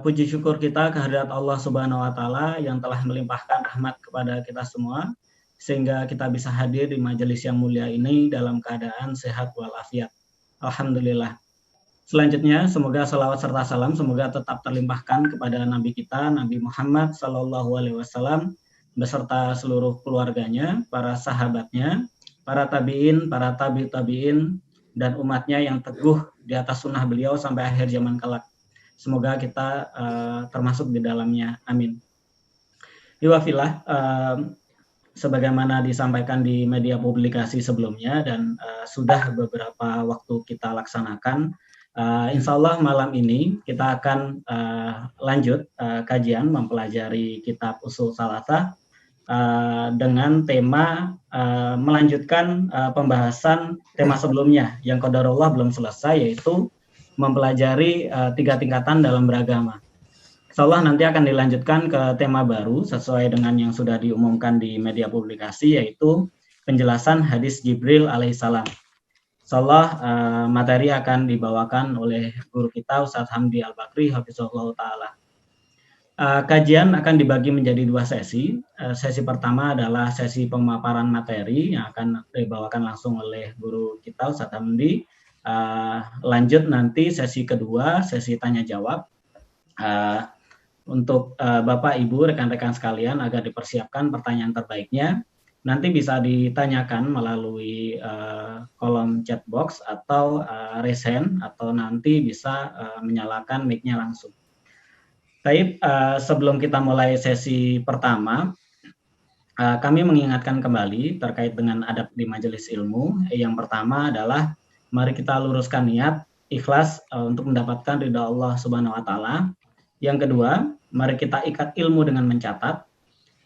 Puji syukur kita kehadirat Allah Subhanahu wa taala yang telah melimpahkan rahmat kepada kita semua sehingga kita bisa hadir di majelis yang mulia ini dalam keadaan sehat walafiat. Alhamdulillah. Selanjutnya, semoga salawat serta salam semoga tetap terlimpahkan kepada Nabi kita, Nabi Muhammad SAW, beserta seluruh keluarganya, para sahabatnya, para tabi'in, para tabi'in, dan umatnya yang teguh di atas sunnah beliau sampai akhir zaman kelak. Semoga kita termasuk di dalamnya. Amin. Iwafillah, sebagaimana disampaikan di media publikasi sebelumnya dan sudah beberapa waktu kita laksanakan, insya Allah malam ini kita akan lanjut kajian mempelajari kitab Ushul Tsalatsah dengan tema melanjutkan pembahasan tema sebelumnya yang qadarullah belum selesai, yaitu mempelajari 3 tingkatan dalam beragama. Insyaallah nanti akan dilanjutkan ke tema baru sesuai dengan yang sudah diumumkan di media publikasi, yaitu penjelasan hadis Jibril alaihissalam. Insyaallah materi akan dibawakan oleh guru kita Ustadz Hamdi Al-Bakri hafizahullah ta'ala. Kajian akan dibagi menjadi 2 sesi. Sesi pertama adalah sesi pemaparan materi yang akan dibawakan langsung oleh guru kita Ustadz Hamdi. Lanjut nanti sesi kedua, sesi tanya jawab. Untuk Bapak Ibu rekan-rekan sekalian agar dipersiapkan pertanyaan terbaiknya nanti bisa ditanyakan melalui kolom chat box atau raise hand, atau nanti bisa menyalakan mic-nya langsung. Baik, sebelum kita mulai sesi pertama, kami mengingatkan kembali terkait dengan adab di majelis ilmu. Yang pertama adalah mari kita luruskan niat ikhlas untuk mendapatkan ridha Allah Subhanahu wa taala. Yang kedua, mari kita ikat ilmu dengan mencatat.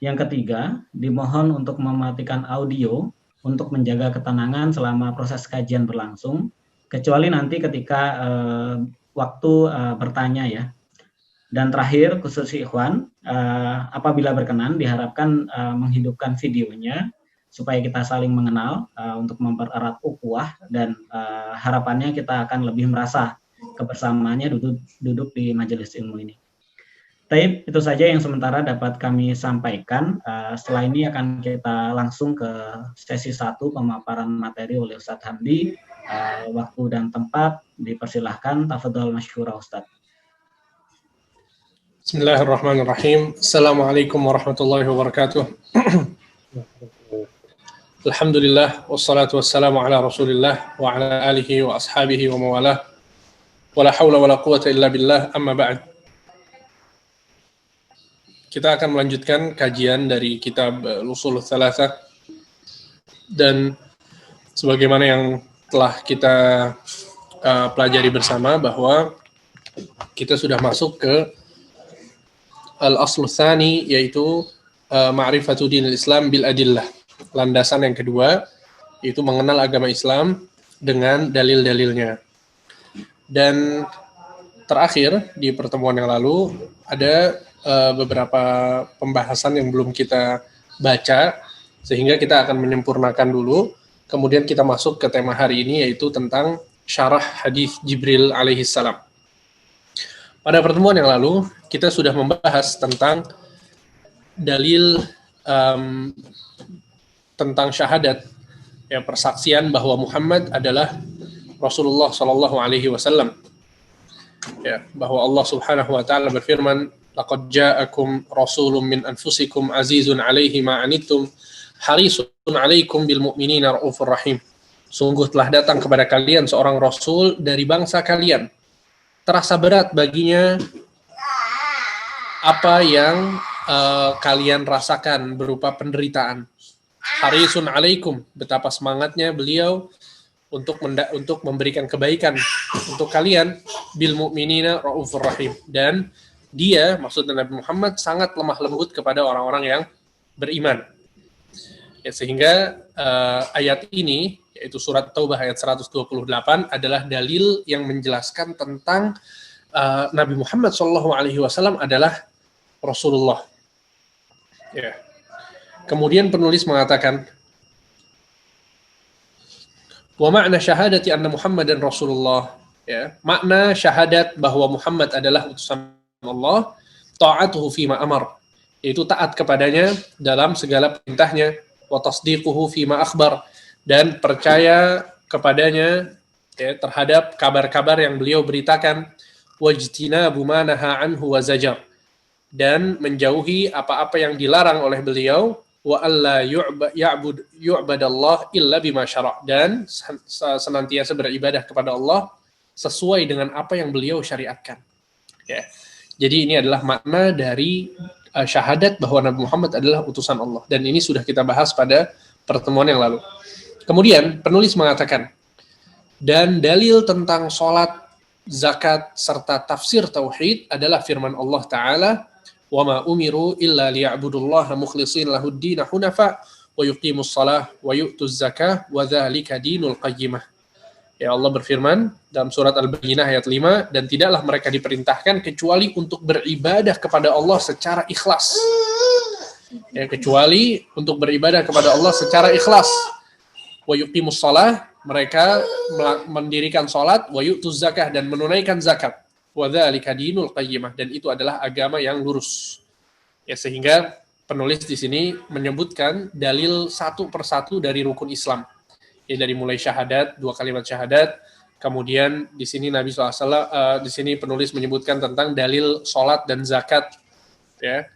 Yang ketiga, dimohon untuk mematikan audio untuk menjaga ketenangan selama proses kajian berlangsung, kecuali nanti ketika waktu bertanya ya. Dan terakhir, khusus ikhwan, apabila berkenan diharapkan menghidupkan videonya supaya kita saling mengenal untuk mempererat ukhuwah, dan harapannya kita akan lebih merasa kebersamaannya duduk di majelis ilmu ini. Taib, itu saja yang sementara dapat kami sampaikan. Setelah ini akan kita langsung ke sesi 1 pemaparan materi oleh Ustadz Hamdi. Waktu dan tempat dipersilahkan. Tafadhol masyhura Ustadz. Bismillahirrahmanirrahim. Assalamualaikum warahmatullahi wabarakatuh. Alhamdulillah, wassalatu wassalamu ala rasulillah wa ala alihi wa ashabihi wa mawalah. Wa la hawla wa la quwata illa billah, amma ba'd. Kita akan melanjutkan kajian dari kitab Ushul Tsalatsah, dan sebagaimana yang telah kita pelajari bersama bahwa kita sudah masuk ke al-aslu tsani, yaitu ma'rifatu dinil Islam bil adillah. Landasan yang kedua yaitu mengenal agama Islam dengan dalil-dalilnya. Dan terakhir di pertemuan yang lalu ada beberapa pembahasan yang belum kita baca, sehingga kita akan menyempurnakan dulu. Kemudian kita masuk ke tema hari ini, yaitu tentang syarah hadis Jibril alaihissalam. Pada pertemuan yang lalu kita sudah membahas tentang dalil tentang syahadat, ya, persaksian bahwa Muhammad adalah Rasulullah Shallallahu Alaihi Wasallam. Ya, bahwa Allah Subhanahu Wa Taala berfirman, laqad ja'akum rasulun min anfusikum azizun 'alaihi ma 'anittum harisun 'alaikum bil mu'minina raufur rahim. Sungguh telah datang kepada kalian seorang rasul dari bangsa kalian, terasa berat baginya apa yang kalian rasakan berupa penderitaan. Harisun 'alaikum, betapa semangatnya beliau untuk memberikan kebaikan untuk kalian, bil mu'minina raufur rahim, dan dia, maksudnya Nabi Muhammad, sangat lemah lembut kepada orang-orang yang beriman. Ya, sehingga ayat ini, yaitu surat Taubah ayat 128, adalah dalil yang menjelaskan tentang Nabi Muhammad SAW adalah Rasulullah. Ya. Kemudian penulis mengatakan, wa makna syahadati anna Muhammadan Rasulullah. Ya, makna syahadat bahwa Muhammad adalah utusan Allah, ta'atuhu fima amar, yaitu taat kepadanya dalam segala perintahnya, wa tasdiquhu fima akhbar, dan percaya kepadanya ya, terhadap kabar-kabar yang beliau beritakan, wajtinabu ma naha anhu wa zajar, dan menjauhi apa-apa yang dilarang oleh beliau, wa alla yu'badallah illa bima syara', dan senantiasa beribadah kepada Allah sesuai dengan apa yang beliau syariatkan. Ya. Jadi ini adalah makna dari syahadat bahwa Nabi Muhammad adalah utusan Allah, dan ini sudah kita bahas pada pertemuan yang lalu. Kemudian penulis mengatakan, dan dalil tentang sholat, zakat, serta tafsir tauhid adalah firman Allah Ta'ala, وَمَا أُمِرُوا إِلَّا لِيَعْبُدُوا اللَّهَ مُخْلِصِينَ لَهُ الدِّينَ حُنَفَاءَ وَيُقِيمُوا الصَّلَاةَ وَيُؤْتُوا الزَّكَاةَ وَذَلِكَ دِينُ الْقَيِّمَةِ. Ya, Allah berfirman dalam surat Al-Bayyinah ayat 5, dan tidaklah mereka diperintahkan kecuali untuk beribadah kepada Allah secara ikhlas. Ya, kecuali untuk beribadah kepada Allah secara ikhlas. Wa yuqimus shalah, mereka mendirikan salat, wa yu'tuz zakah, dan menunaikan zakat. Wa dzalika dinul qayyimah, dan itu adalah agama yang lurus. Ya, sehingga penulis di sini menyebutkan dalil satu persatu dari rukun Islam. Ya, dari mulai syahadat, 2 kalimat syahadat, kemudian di sini Nabi SAW, di sini penulis menyebutkan tentang dalil salat dan zakat. Ya.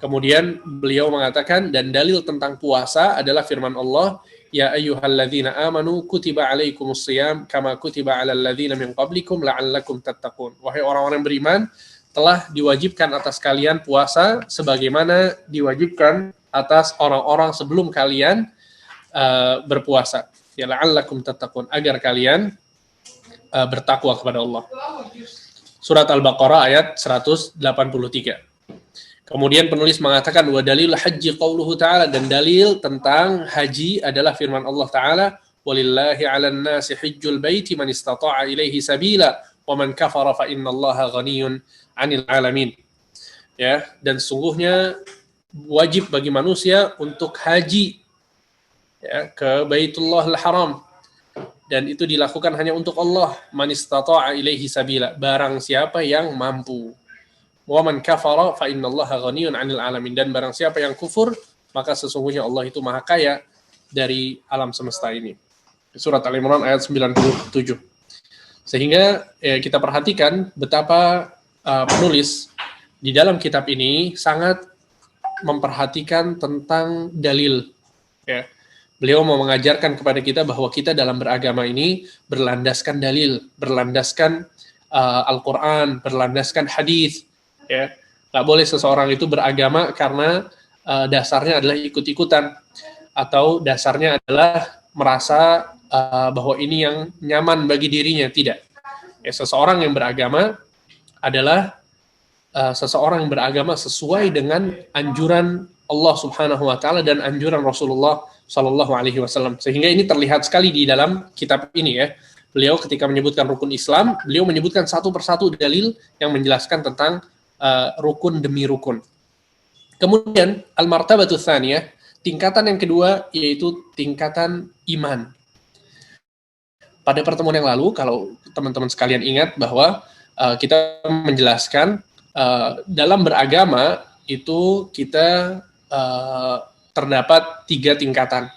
Kemudian beliau mengatakan, dan dalil tentang puasa adalah firman Allah, ya ayyuhalladzina amanu kutiba alaikumus shiyam kama kutiba alal ladzina min qablikum la'allakum tattaqun. Wahai orang-orang yang beriman, telah diwajibkan atas kalian puasa sebagaimana diwajibkan atas orang-orang sebelum kalian berpuasa. Ya la'allakum tattaqun, agar kalian bertakwa kepada Allah. Surat Al-Baqarah ayat 183. Kemudian penulis mengatakan, wa dalil haji qauluhu ta'ala, dan dalil tentang haji adalah firman Allah Ta'ala, walillahi 'alan nasi hajjul baiti man istata'a ilaihi sabila wa man kafara fa innallaha ghaniyun 'anil 'alamin. Ya, dan sungguhnya wajib bagi manusia untuk haji ya, ke Baitullahil Haram, dan itu dilakukan hanya untuk Allah, man istata'a ilaihi sabila, barang siapa yang mampu. Wa man kafara fa innallaha ghaniyun 'anil 'alamin, dan barang siapa yang kufur, maka sesungguhnya Allah itu maha kaya dari alam semesta ini. Surat Al-Imran ayat 97. Sehingga kita perhatikan betapa penulis di dalam kitab ini sangat memperhatikan tentang dalil. Ya. Beliau mau mengajarkan kepada kita bahwa kita dalam beragama ini berlandaskan dalil, berlandaskan Al-Quran, berlandaskan hadis. Ya, nggak boleh seseorang itu beragama karena dasarnya adalah ikut-ikutan, atau dasarnya adalah merasa bahwa ini yang nyaman bagi dirinya. Tidak. Ya, seseorang yang beragama adalah seseorang yang beragama sesuai dengan anjuran Allah Subhanahu Wa Taala dan anjuran Rasulullah Sallallahu Alaihi Wasallam. Sehingga ini terlihat sekali di dalam kitab ini ya. Beliau ketika menyebutkan rukun Islam, beliau menyebutkan satu persatu dalil yang menjelaskan tentang rukun demi rukun. Kemudian al-martabatu tsaniyah, tingkatan yang kedua, yaitu tingkatan iman. Pada pertemuan yang lalu, kalau teman-teman sekalian ingat bahwa kita menjelaskan dalam beragama itu kita terdapat 3 tingkatan.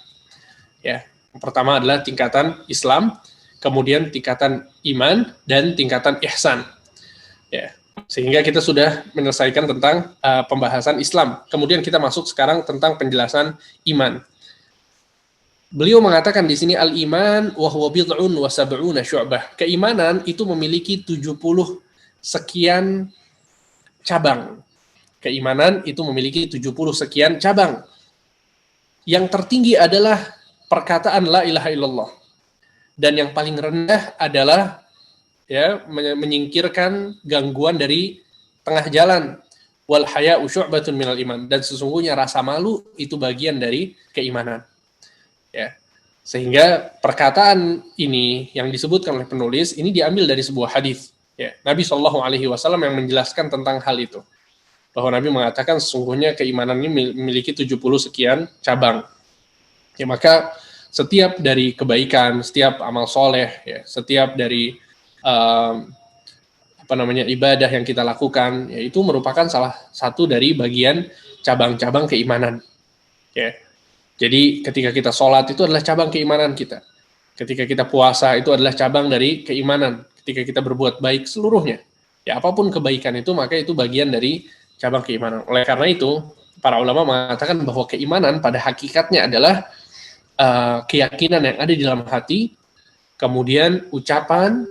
Ya, yang pertama adalah tingkatan Islam, kemudian tingkatan iman, dan tingkatan ihsan. Ya. Sehingga kita sudah menyelesaikan tentang pembahasan Islam. Kemudian kita masuk sekarang tentang penjelasan iman. Beliau mengatakan di sini al-iman wa huwa bid'un wa sab'una syu'bah. Keimanan itu memiliki 70 sekian cabang. Keimanan itu memiliki 70 sekian cabang. Yang tertinggi adalah perkataan la ilaha illallah. Dan yang paling rendah adalah ya, menyingkirkan gangguan dari tengah jalan. Wal haya'u syu'batun minal iman, dan sesungguhnya rasa malu itu bagian dari keimanan. Ya. Sehingga perkataan ini yang disebutkan oleh penulis ini diambil dari sebuah hadis. Ya. Nabi Shallallahu Alaihi Wasallam yang menjelaskan tentang hal itu. Bahwa Nabi mengatakan sesungguhnya keimanan ini memiliki 70 sekian cabang. Ya, maka setiap dari kebaikan, setiap amal soleh, ya, setiap dari ibadah yang kita lakukan, yaitu merupakan salah satu dari bagian cabang-cabang keimanan. Ya. Jadi ketika kita sholat itu adalah cabang keimanan kita. Ketika kita puasa itu adalah cabang dari keimanan. Ketika kita berbuat baik seluruhnya, ya apapun kebaikan itu, maka itu bagian dari cabang keimanan. Oleh karena itu, para ulama mengatakan bahwa keimanan pada hakikatnya adalah keyakinan yang ada di dalam hati, kemudian ucapan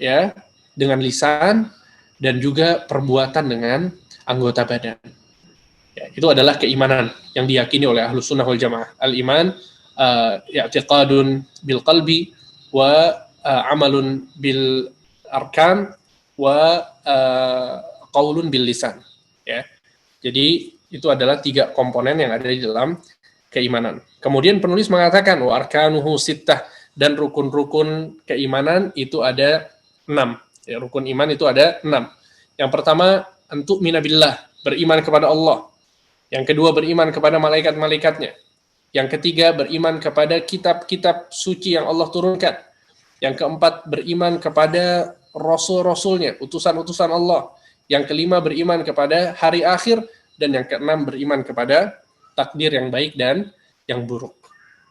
ya dengan lisan, dan juga perbuatan dengan anggota badan. Ya, itu adalah keimanan yang diyakini oleh Ahlus Sunnah wal Jamaah. Al-iman i'tiqadun bil qalbi wa amalun bil arkan wa qaulun bil lisan. Ya. Jadi itu adalah 3 komponen yang ada di dalam keimanan. Kemudian penulis mengatakan wa arkanuhu sittah, dan rukun-rukun keimanan itu ada 6. Ya, rukun iman itu ada 6. Yang pertama, antu minabillah, beriman kepada Allah. Yang kedua, beriman kepada malaikat-malaikatnya. Yang ketiga, beriman kepada kitab-kitab suci yang Allah turunkan. Yang keempat, beriman kepada rasul-rasulnya, utusan-utusan Allah. Yang kelima, beriman kepada hari akhir. Dan yang keenam, beriman kepada takdir yang baik dan yang buruk.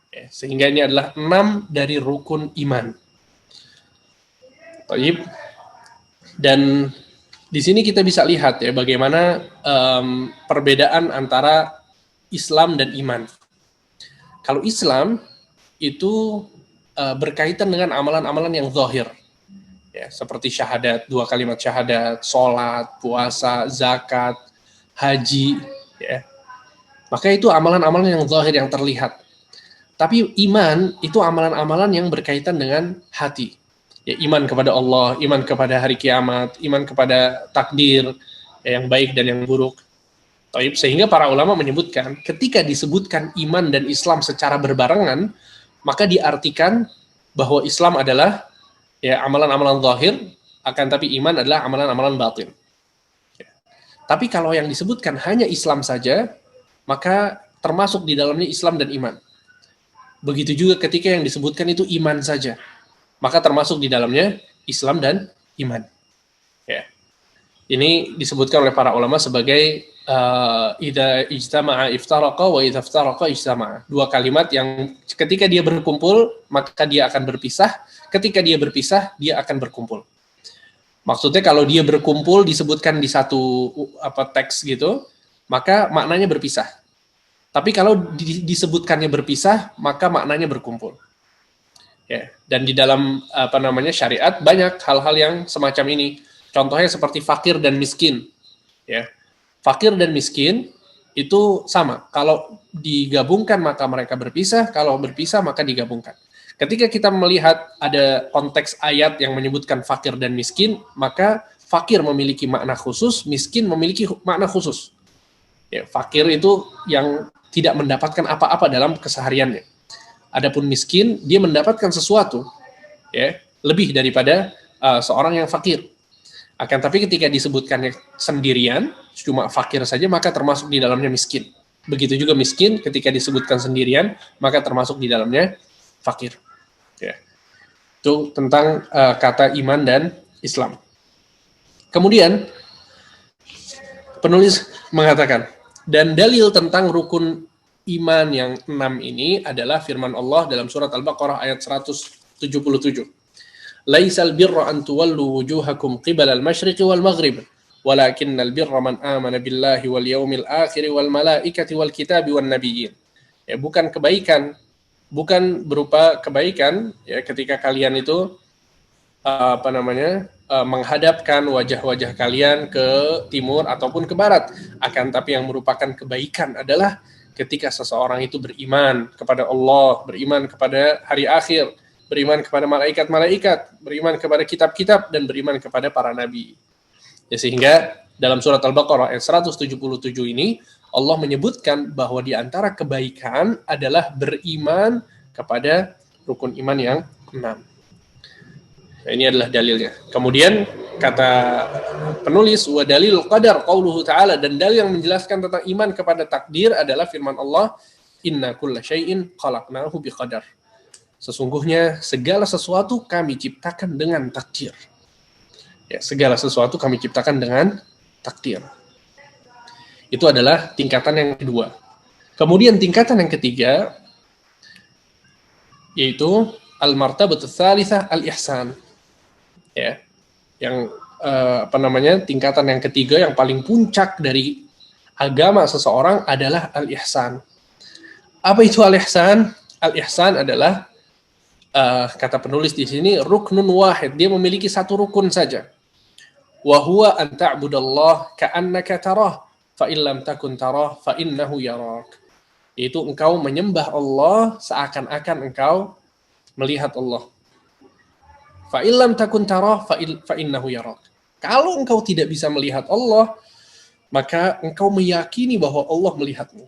Ya, sehingga ini adalah 6 dari rukun iman. Baik. Dan di sini kita bisa lihat ya bagaimana perbedaan antara Islam dan iman. Kalau Islam itu berkaitan dengan amalan-amalan yang zahir, ya, seperti syahadat, 2 kalimat syahadat, sholat, puasa, zakat, haji, ya. Maka itu amalan-amalan yang zahir yang terlihat. Tapi iman itu amalan-amalan yang berkaitan dengan hati. Ya, iman kepada Allah, iman kepada hari kiamat, iman kepada takdir ya, yang baik dan yang buruk. Sehingga para ulama menyebutkan ketika disebutkan iman dan Islam secara berbarengan, maka diartikan bahwa Islam adalah ya amalan-amalan zahir, akan tapi iman adalah amalan-amalan batin. Ya. Tapi kalau yang disebutkan hanya Islam saja, maka termasuk di dalamnya Islam dan iman. Begitu juga ketika yang disebutkan itu iman saja, maka termasuk di dalamnya Islam dan iman. Ya. Ini disebutkan oleh para ulama sebagai idza ijtama'a iftaraqa wa idza iftaraqa ijtama'a. 2 kalimat yang ketika dia berkumpul, maka dia akan berpisah. Ketika dia berpisah, dia akan berkumpul. Maksudnya kalau dia berkumpul disebutkan di satu teks gitu, maka maknanya berpisah. Tapi kalau disebutkannya berpisah, maka maknanya berkumpul. Ya, dan di dalam syariat banyak hal-hal yang semacam ini. Contohnya seperti fakir dan miskin. Ya. Fakir dan miskin itu sama. Kalau digabungkan maka mereka berpisah, kalau berpisah maka digabungkan. Ketika kita melihat ada konteks ayat yang menyebutkan fakir dan miskin, maka fakir memiliki makna khusus, miskin memiliki makna khusus. Ya, fakir itu yang tidak mendapatkan apa-apa dalam kesehariannya. Adapun miskin, dia mendapatkan sesuatu ya lebih daripada seorang yang fakir. Akan tapi ketika disebutkannya sendirian, cuma fakir saja, maka termasuk di dalamnya miskin. Begitu juga miskin, ketika disebutkan sendirian, maka termasuk di dalamnya fakir. Ya. Itu tentang kata iman dan Islam. Kemudian, penulis mengatakan, dan dalil tentang rukun iman yang 6 ini adalah firman Allah dalam surat Al-Baqarah ayat 177. Laisal birra an tuwallu wujuhakum qibala al-masyriqi wal maghrib, walakinnal birra man amana billahi wal yaumil akhir wal malaikati wal kitabi wan nabiyyin. Ya, bukan kebaikan, bukan berupa kebaikan ya ketika kalian itu menghadapkan wajah-wajah kalian ke timur ataupun ke barat. Akan tapi yang merupakan kebaikan adalah ketika seseorang itu beriman kepada Allah, beriman kepada hari akhir, beriman kepada malaikat-malaikat, beriman kepada kitab-kitab, dan beriman kepada para nabi. Ya, sehingga dalam surat Al-Baqarah ayat 177 ini, Allah menyebutkan bahwa di antara kebaikan adalah beriman kepada rukun iman yang 6. Nah, ini adalah dalilnya. Kemudian kata penulis, wa dalil qadar qauluhu ta'ala, dan dalil yang menjelaskan tentang iman kepada takdir adalah firman Allah, inna kulla syai'in khalaqnahu biqadar. Sesungguhnya segala sesuatu kami ciptakan dengan takdir. Ya, segala sesuatu kami ciptakan dengan takdir. Itu adalah tingkatan yang kedua. Kemudian tingkatan yang ketiga yaitu al-martabatus tsalitsah al-ihsan. Ya. Yang tingkatan yang ketiga yang paling puncak dari agama seseorang adalah al-ihsan. Apa itu al-ihsan? Al-ihsan adalah kata penulis di sini ruknun wahid, dia memiliki satu rukun saja. Wa huwa an ta'budallah ka'annaka tarah fa in lam takun tarah fa innahu yarak. Yaitu engkau menyembah Allah seakan-akan engkau melihat Allah. Fa in lam takun tarah fa innahu yarak. Kalau engkau tidak bisa melihat Allah, maka engkau meyakini bahwa Allah melihatmu.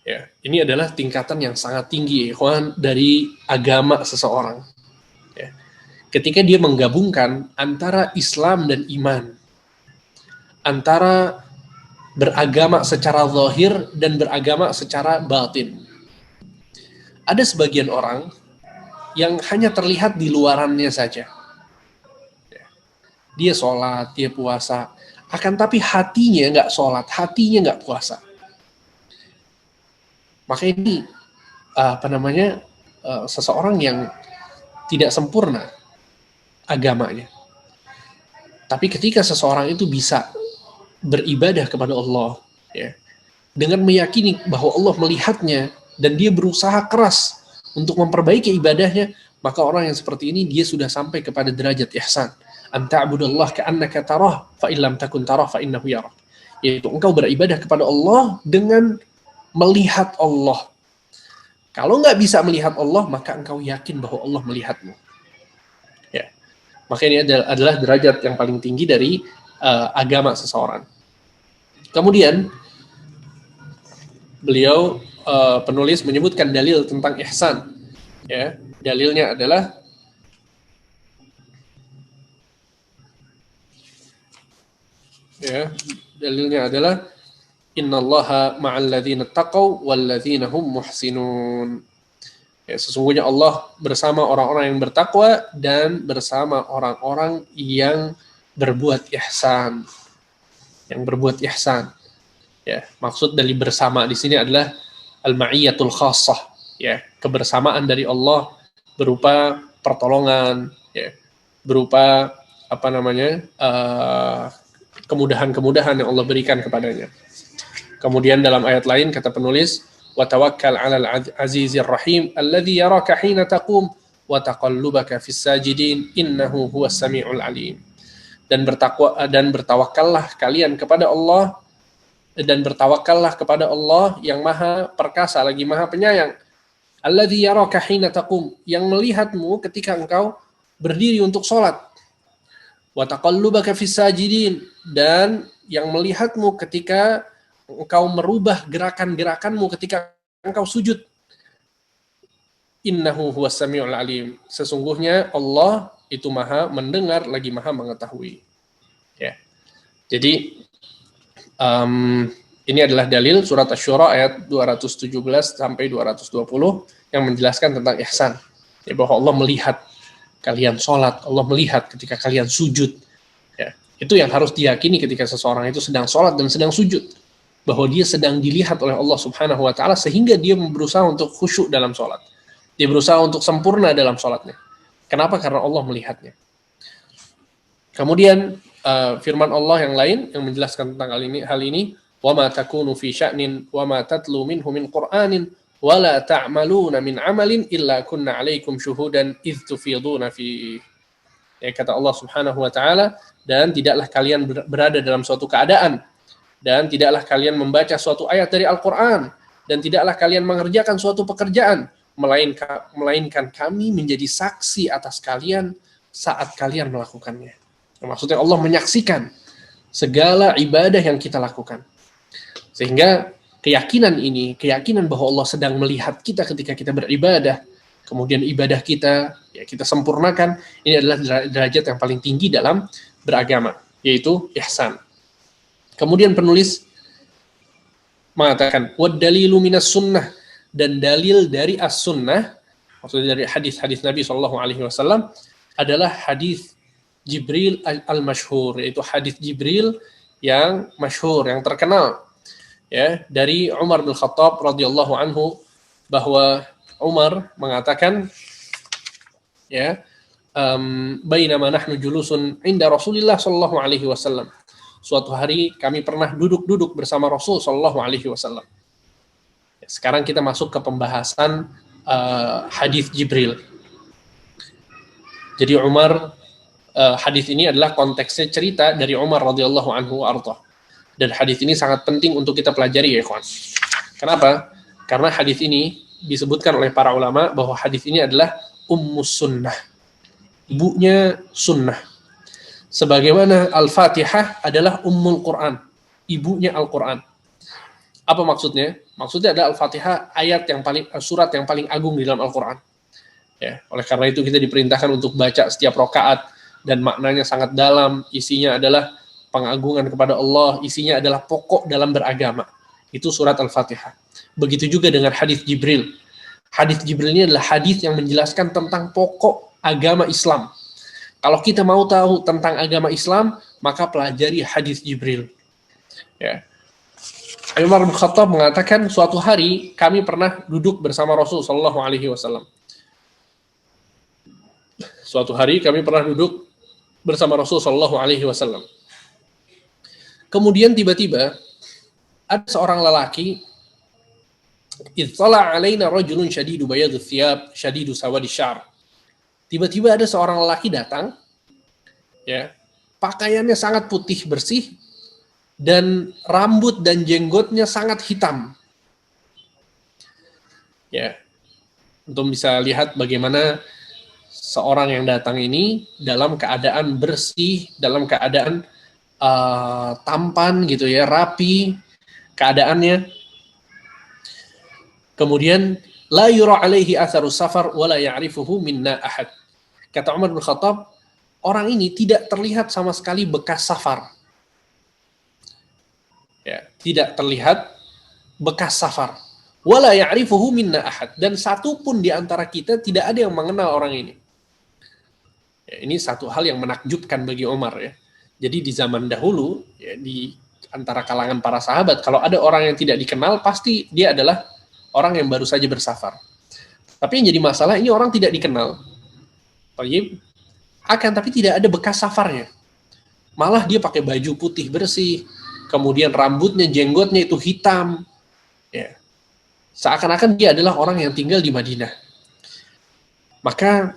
Ya, ini adalah tingkatan yang sangat tinggi, ikhwan, dari agama seseorang. Ya. Ketika dia menggabungkan antara Islam dan iman, antara beragama secara zahir dan beragama secara batin. Ada sebagian orang yang hanya terlihat di luarannya saja. Ya. Dia sholat, dia puasa, akan tapi hatinya nggak sholat, hatinya nggak puasa. Maka ini seseorang yang tidak sempurna agamanya. Tapi ketika seseorang itu bisa beribadah kepada Allah, ya, dengan meyakini bahwa Allah melihatnya dan dia berusaha keras untuk memperbaiki ibadahnya, maka orang yang seperti ini dia sudah sampai kepada derajat ihsan. An ta'budallah ka'annaka tarah fa illam takun tarah fa innahu yarak. Yaitu engkau beribadah kepada Allah dengan melihat Allah. Kalau nggak bisa melihat Allah, maka engkau yakin bahwa Allah melihatmu. Ya. Maka ini adalah derajat yang paling tinggi dari agama seseorang. Kemudian beliau penulis menyebutkan dalil tentang ihsan. Ya, dalilnya adalah innallaha ma'al ladzina taqaw wal ladzina hum muhsinun. Ya, sesungguhnya Allah bersama orang-orang yang bertakwa dan bersama orang-orang yang berbuat ihsan. Yang berbuat ihsan. Ya, maksud dari bersama di sini adalah al-ma'iyyatul khassah, ya, kebersamaan dari Allah berupa pertolongan, ya, berupa kemudahan-kemudahan yang Allah berikan kepadanya. Kemudian dalam ayat lain kata penulis, wa tawakkal 'alal 'azizir rahim alladzi yaraka hina taqum wa taqallubaka fis sajidin innahu huwas samiul alim. Dan bertawakallah kalian kepada Allah, dan bertawakallah kepada Allah yang Maha Perkasa lagi Maha Penyayang. Alladzi yaraka hina taqum, yang melihatmu ketika engkau berdiri untuk salat. Wa taqallubaka fis sajidin, dan yang melihatmu ketika engkau merubah gerakan-gerakanmu ketika engkau sujud. Innahu huwas samiul alim. Sesungguhnya Allah itu Maha mendengar lagi Maha mengetahui. Ya. Jadi ini adalah dalil surat Asy-Syura ayat 217 sampai 220 yang menjelaskan tentang ihsan. Ya, bahwa Allah melihat kalian sholat, Allah melihat ketika kalian sujud. Ya, itu yang harus diyakini ketika seseorang itu sedang sholat dan sedang sujud. Bahwa dia sedang dilihat oleh Allah Subhanahu wa Ta'ala sehingga dia berusaha untuk khusyuk dalam sholat. Dia berusaha untuk sempurna dalam sholatnya. Kenapa? Karena Allah melihatnya. Kemudian firman Allah yang lain yang menjelaskan tentang hal ini, wa ma takunu fi sya'nin wa ma tatlu minhu min qur'anin wa la ta'maluna min 'amalin illa kunna 'alaikum syuhudan idz tufiduna fi. Ya, kata Allah Subhanahu wa Ta'ala, dan tidaklah kalian berada dalam suatu keadaan, dan tidaklah kalian membaca suatu ayat dari Al-Qur'an, dan tidaklah kalian mengerjakan suatu pekerjaan melainkan kami menjadi saksi atas kalian saat kalian melakukannya. Maksudnya Allah menyaksikan segala ibadah yang kita lakukan. Sehingga keyakinan bahwa Allah sedang melihat kita ketika kita beribadah, kemudian ibadah kita kita sempurnakan, ini adalah derajat yang paling tinggi dalam beragama, yaitu ihsan. Kemudian penulis mengatakan wad dalilu minas sunnah, dan dalil dari as-sunnah, maksudnya dari hadis-hadis Nabi SAW adalah hadis Jibril al-masyhur, yaitu hadis Jibril yang masyhur, yang terkenal, ya, dari Umar bin Khattab radhiyallahu anhu, bahwa Umar mengatakan, ya, bainama nahnu julusun inda Rasulillah sallallahu alaihi wasallam. Suatu hari kami pernah duduk-duduk bersama Rasul sallallahu alaihi wasallam. Sekarang kita masuk ke pembahasan hadis Jibril. Jadi Umar, hadis ini adalah konteksnya cerita dari Umar radhiyallahu anhu arda. Dan hadis ini sangat penting untuk kita pelajari, ya ikhwan. Kenapa? Karena hadis ini disebutkan oleh para ulama bahwa hadis ini adalah ummus sunnah, ibunya sunnah. Sebagaimana Al-Fatihah adalah ummul Quran, ibunya Al-Quran. Apa maksudnya? Maksudnya adalah Al-Fatihah surat yang paling agung di dalam Al-Quran. Ya, oleh karena itu kita diperintahkan untuk baca setiap rakaat, dan maknanya sangat dalam. Isinya adalah pengagungan kepada Allah, isinya adalah pokok dalam beragama. Itu surat Al-Fatihah. Begitu juga dengan hadis Jibril. Hadis Jibril ini adalah hadis yang menjelaskan tentang pokok agama Islam. Kalau kita mau tahu tentang agama Islam, maka pelajari hadis Jibril. Ya. Umar bin Khattab mengatakan, suatu hari kami pernah duduk bersama Rasul sallallahu alaihi wasallam. Suatu hari kami pernah duduk bersama Rasul sallallahu alaihi wasallam. Kemudian tiba-tiba ada seorang lelaki, ittala alaina rajulun syadidu bayadus thiyab syadidu sawadi syar. Tiba-tiba ada seorang lelaki datang, ya, pakaiannya sangat putih bersih dan rambut dan jenggotnya sangat hitam. Ya. Untuk bisa lihat bagaimana seorang yang datang ini dalam keadaan bersih, dalam keadaan tampan gitu ya, rapi keadaannya. Kemudian la yura alaihi atharu safar wa la ya'rifuhu minna ahad. Kata Umar bin Khattab, orang ini tidak terlihat sama sekali bekas safar. Ya, tidak terlihat bekas safar. Wa la ya'rifuhu minna ahad, dan satu pun di antara kita tidak ada yang mengenal orang ini. Ya, ini satu hal yang menakjubkan bagi Umar, ya. Jadi di zaman dahulu, ya, di antara kalangan para sahabat, kalau ada orang yang tidak dikenal, pasti dia adalah orang yang baru saja bersafar. Tapi yang jadi masalah, ini orang tidak dikenal. Tapi tidak ada bekas safarnya. Malah dia pakai baju putih bersih, kemudian rambutnya, jenggotnya itu hitam. Ya. Seakan-akan dia adalah orang yang tinggal di Madinah. Maka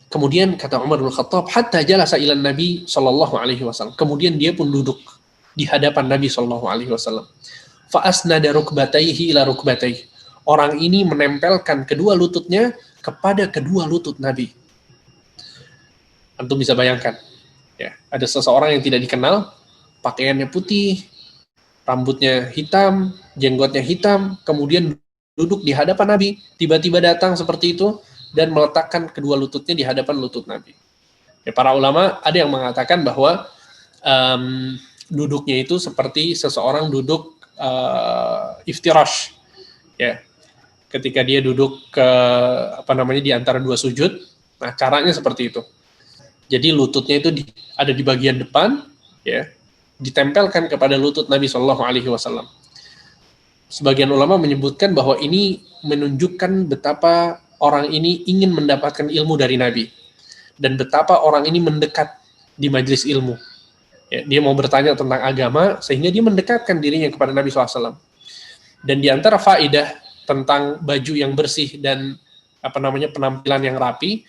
kemudian kata Umar bin Khattab, hatta jalasa ilan Nabi sallallahu alaihi wasallam. Kemudian dia pun duduk di hadapan Nabi sallallahu alaihi wasallam. Fa asnada rukbatayhi ila rukbatayhi. Orang ini menempelkan kedua lututnya kepada kedua lutut Nabi. Antum bisa bayangkan, ya, ada seseorang yang tidak dikenal, pakaiannya putih, rambutnya hitam, jenggotnya hitam, kemudian duduk di hadapan Nabi, tiba-tiba datang seperti itu dan meletakkan kedua lututnya di hadapan lutut Nabi. Ya, para ulama ada yang mengatakan bahwa duduknya itu seperti seseorang duduk iftirash, ya, ketika dia duduk di antara dua sujud. Nah, caranya seperti itu. Jadi lututnya itu ada di bagian depan, ya, ditempelkan kepada lutut Nabi Shallallahu Alaihi Wasallam. Sebagian ulama menyebutkan bahwa ini menunjukkan betapa orang ini ingin mendapatkan ilmu dari Nabi dan betapa orang ini mendekat di majelis ilmu. Ya, dia mau bertanya tentang agama sehingga dia mendekatkan dirinya kepada Nabi SAW. Dan di antara faedah tentang baju yang bersih dan penampilan yang rapi,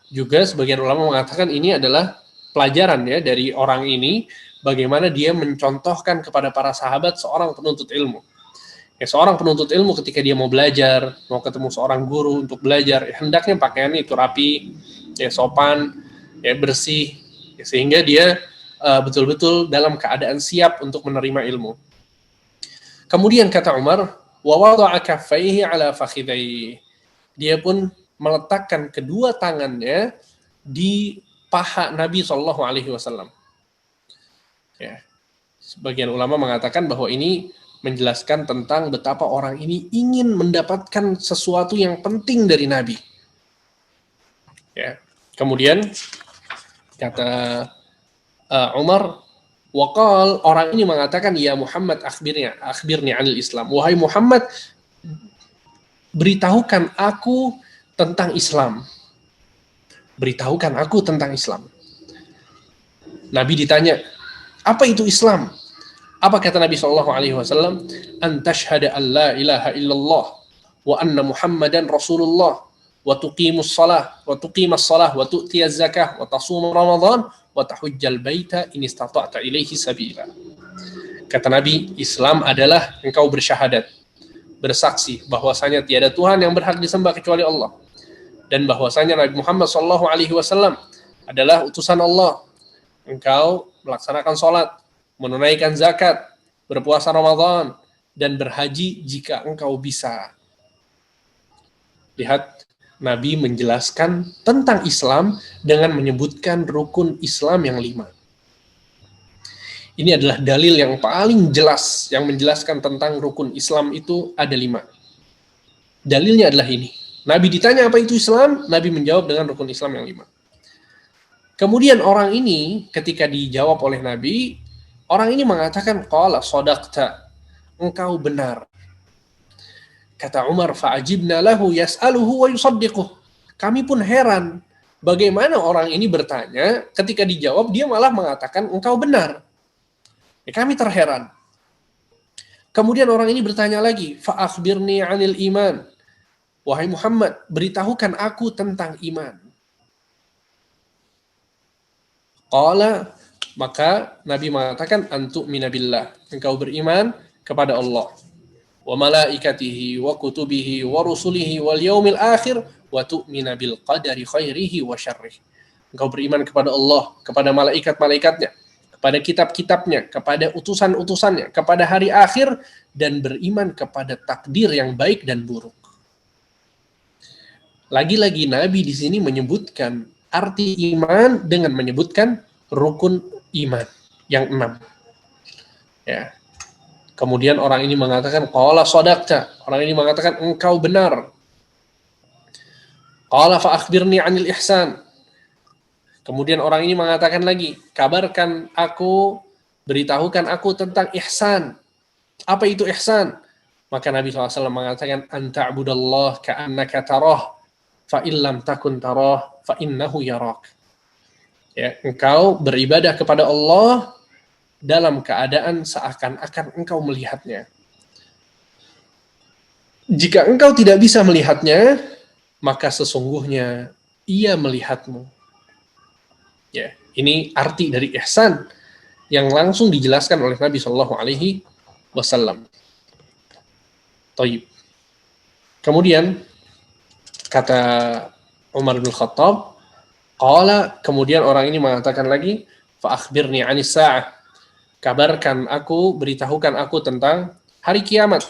juga sebagian ulama mengatakan ini adalah pelajaran, ya, dari orang ini, bagaimana dia mencontohkan kepada para sahabat seorang penuntut ilmu. Ya, seorang penuntut ilmu ketika dia mau belajar, mau ketemu seorang guru untuk belajar, ya, hendaknya pakaiannya itu rapi, ya, sopan, ya, bersih, ya, sehingga dia betul-betul dalam keadaan siap untuk menerima ilmu. Kemudian kata Umar, wa wada'a kaffaihi ala fakhidaihi. Dia pun meletakkan kedua tangannya di paha Nabi Shallallahu Alaihi Wasallam. Ya, sebagian ulama mengatakan bahwa ini menjelaskan tentang betapa orang ini ingin mendapatkan sesuatu yang penting dari Nabi. Ya, kemudian Kata Umar, waqal, orang ini mengatakan, ya Muhammad akhbirni anil Islam. Wahai Muhammad, beritahukan aku tentang Islam. Beritahukan aku tentang Islam. Nabi ditanya, apa itu Islam? Apa kata Nabi SAW? An tashhada an la ilaha illallah wa anna Muhammadan Rasulullah wa tuqimus salah wa tu'tiyaz zakah wa tasum Ramadan wa tahujjal baita in istata'ta ilaihi sabila. Kata Nabi, Islam adalah engkau bersyahadat, bersaksi bahwasanya tiada Tuhan yang berhak disembah kecuali Allah, dan bahwasanya Nabi Muhammad SAW adalah utusan Allah. Engkau melaksanakan sholat, menunaikan zakat, berpuasa Ramadan, dan berhaji jika engkau bisa. Lihat, Nabi menjelaskan tentang Islam dengan menyebutkan rukun Islam yang 5. Ini adalah dalil yang paling jelas yang menjelaskan tentang rukun Islam itu ada 5. Dalilnya adalah ini. Nabi ditanya apa itu Islam, Nabi menjawab dengan rukun Islam yang 5. Kemudian orang ini ketika dijawab oleh Nabi, orang ini mengatakan, qala shadaqta, engkau benar. Kata Umar, fa'ajibna lahu yas'aluhu wa yusaddiquh. Kami pun heran, bagaimana orang ini bertanya, ketika dijawab dia malah mengatakan engkau benar. Ya, kami terheran. Kemudian orang ini bertanya lagi, fa'akhbirni 'anil iman. Wahai Muhammad, beritahukan aku tentang iman. Qala, maka Nabi mengatakan, antu'mina billah, engkau beriman kepada Allah, wa malaikatihi wa kutubihi wa rusulihi wal yaumil akhir wa tu'mina bil qadari khairihi wa syarrih. Engkau beriman kepada Allah, kepada malaikat-malaikatnya, kepada kitab-kitabnya, kepada utusan-utusannya, kepada hari akhir, dan beriman kepada takdir yang baik dan buruk. Lagi-lagi Nabi di sini menyebutkan arti iman dengan menyebutkan rukun iman yang 6. Ya. Kemudian orang ini mengatakan, qala shadaqta, orang ini mengatakan engkau benar. Qala fa akhbirni 'anil ihsan. Kemudian orang ini mengatakan lagi, kabarkan aku, beritahukan aku tentang ihsan. Apa itu ihsan? Maka Nabi SAW mengatakan, anta'budallah ka'annaka tarah, fa illam takun tarah, fa innahu yarak. Ya, engkau beribadah kepada Allah dalam keadaan seakan-akan engkau melihatnya. Jika engkau tidak bisa melihatnya, maka sesungguhnya ia melihatmu. Ya, ini arti dari ihsan yang langsung dijelaskan oleh Nabi SAW. Taib. Kemudian kata Umar bin Khattab, qala, kemudian orang ini mengatakan lagi, fa akhbirni 'anis sa'ah. Kabarkan aku, beritahukan aku tentang hari kiamat.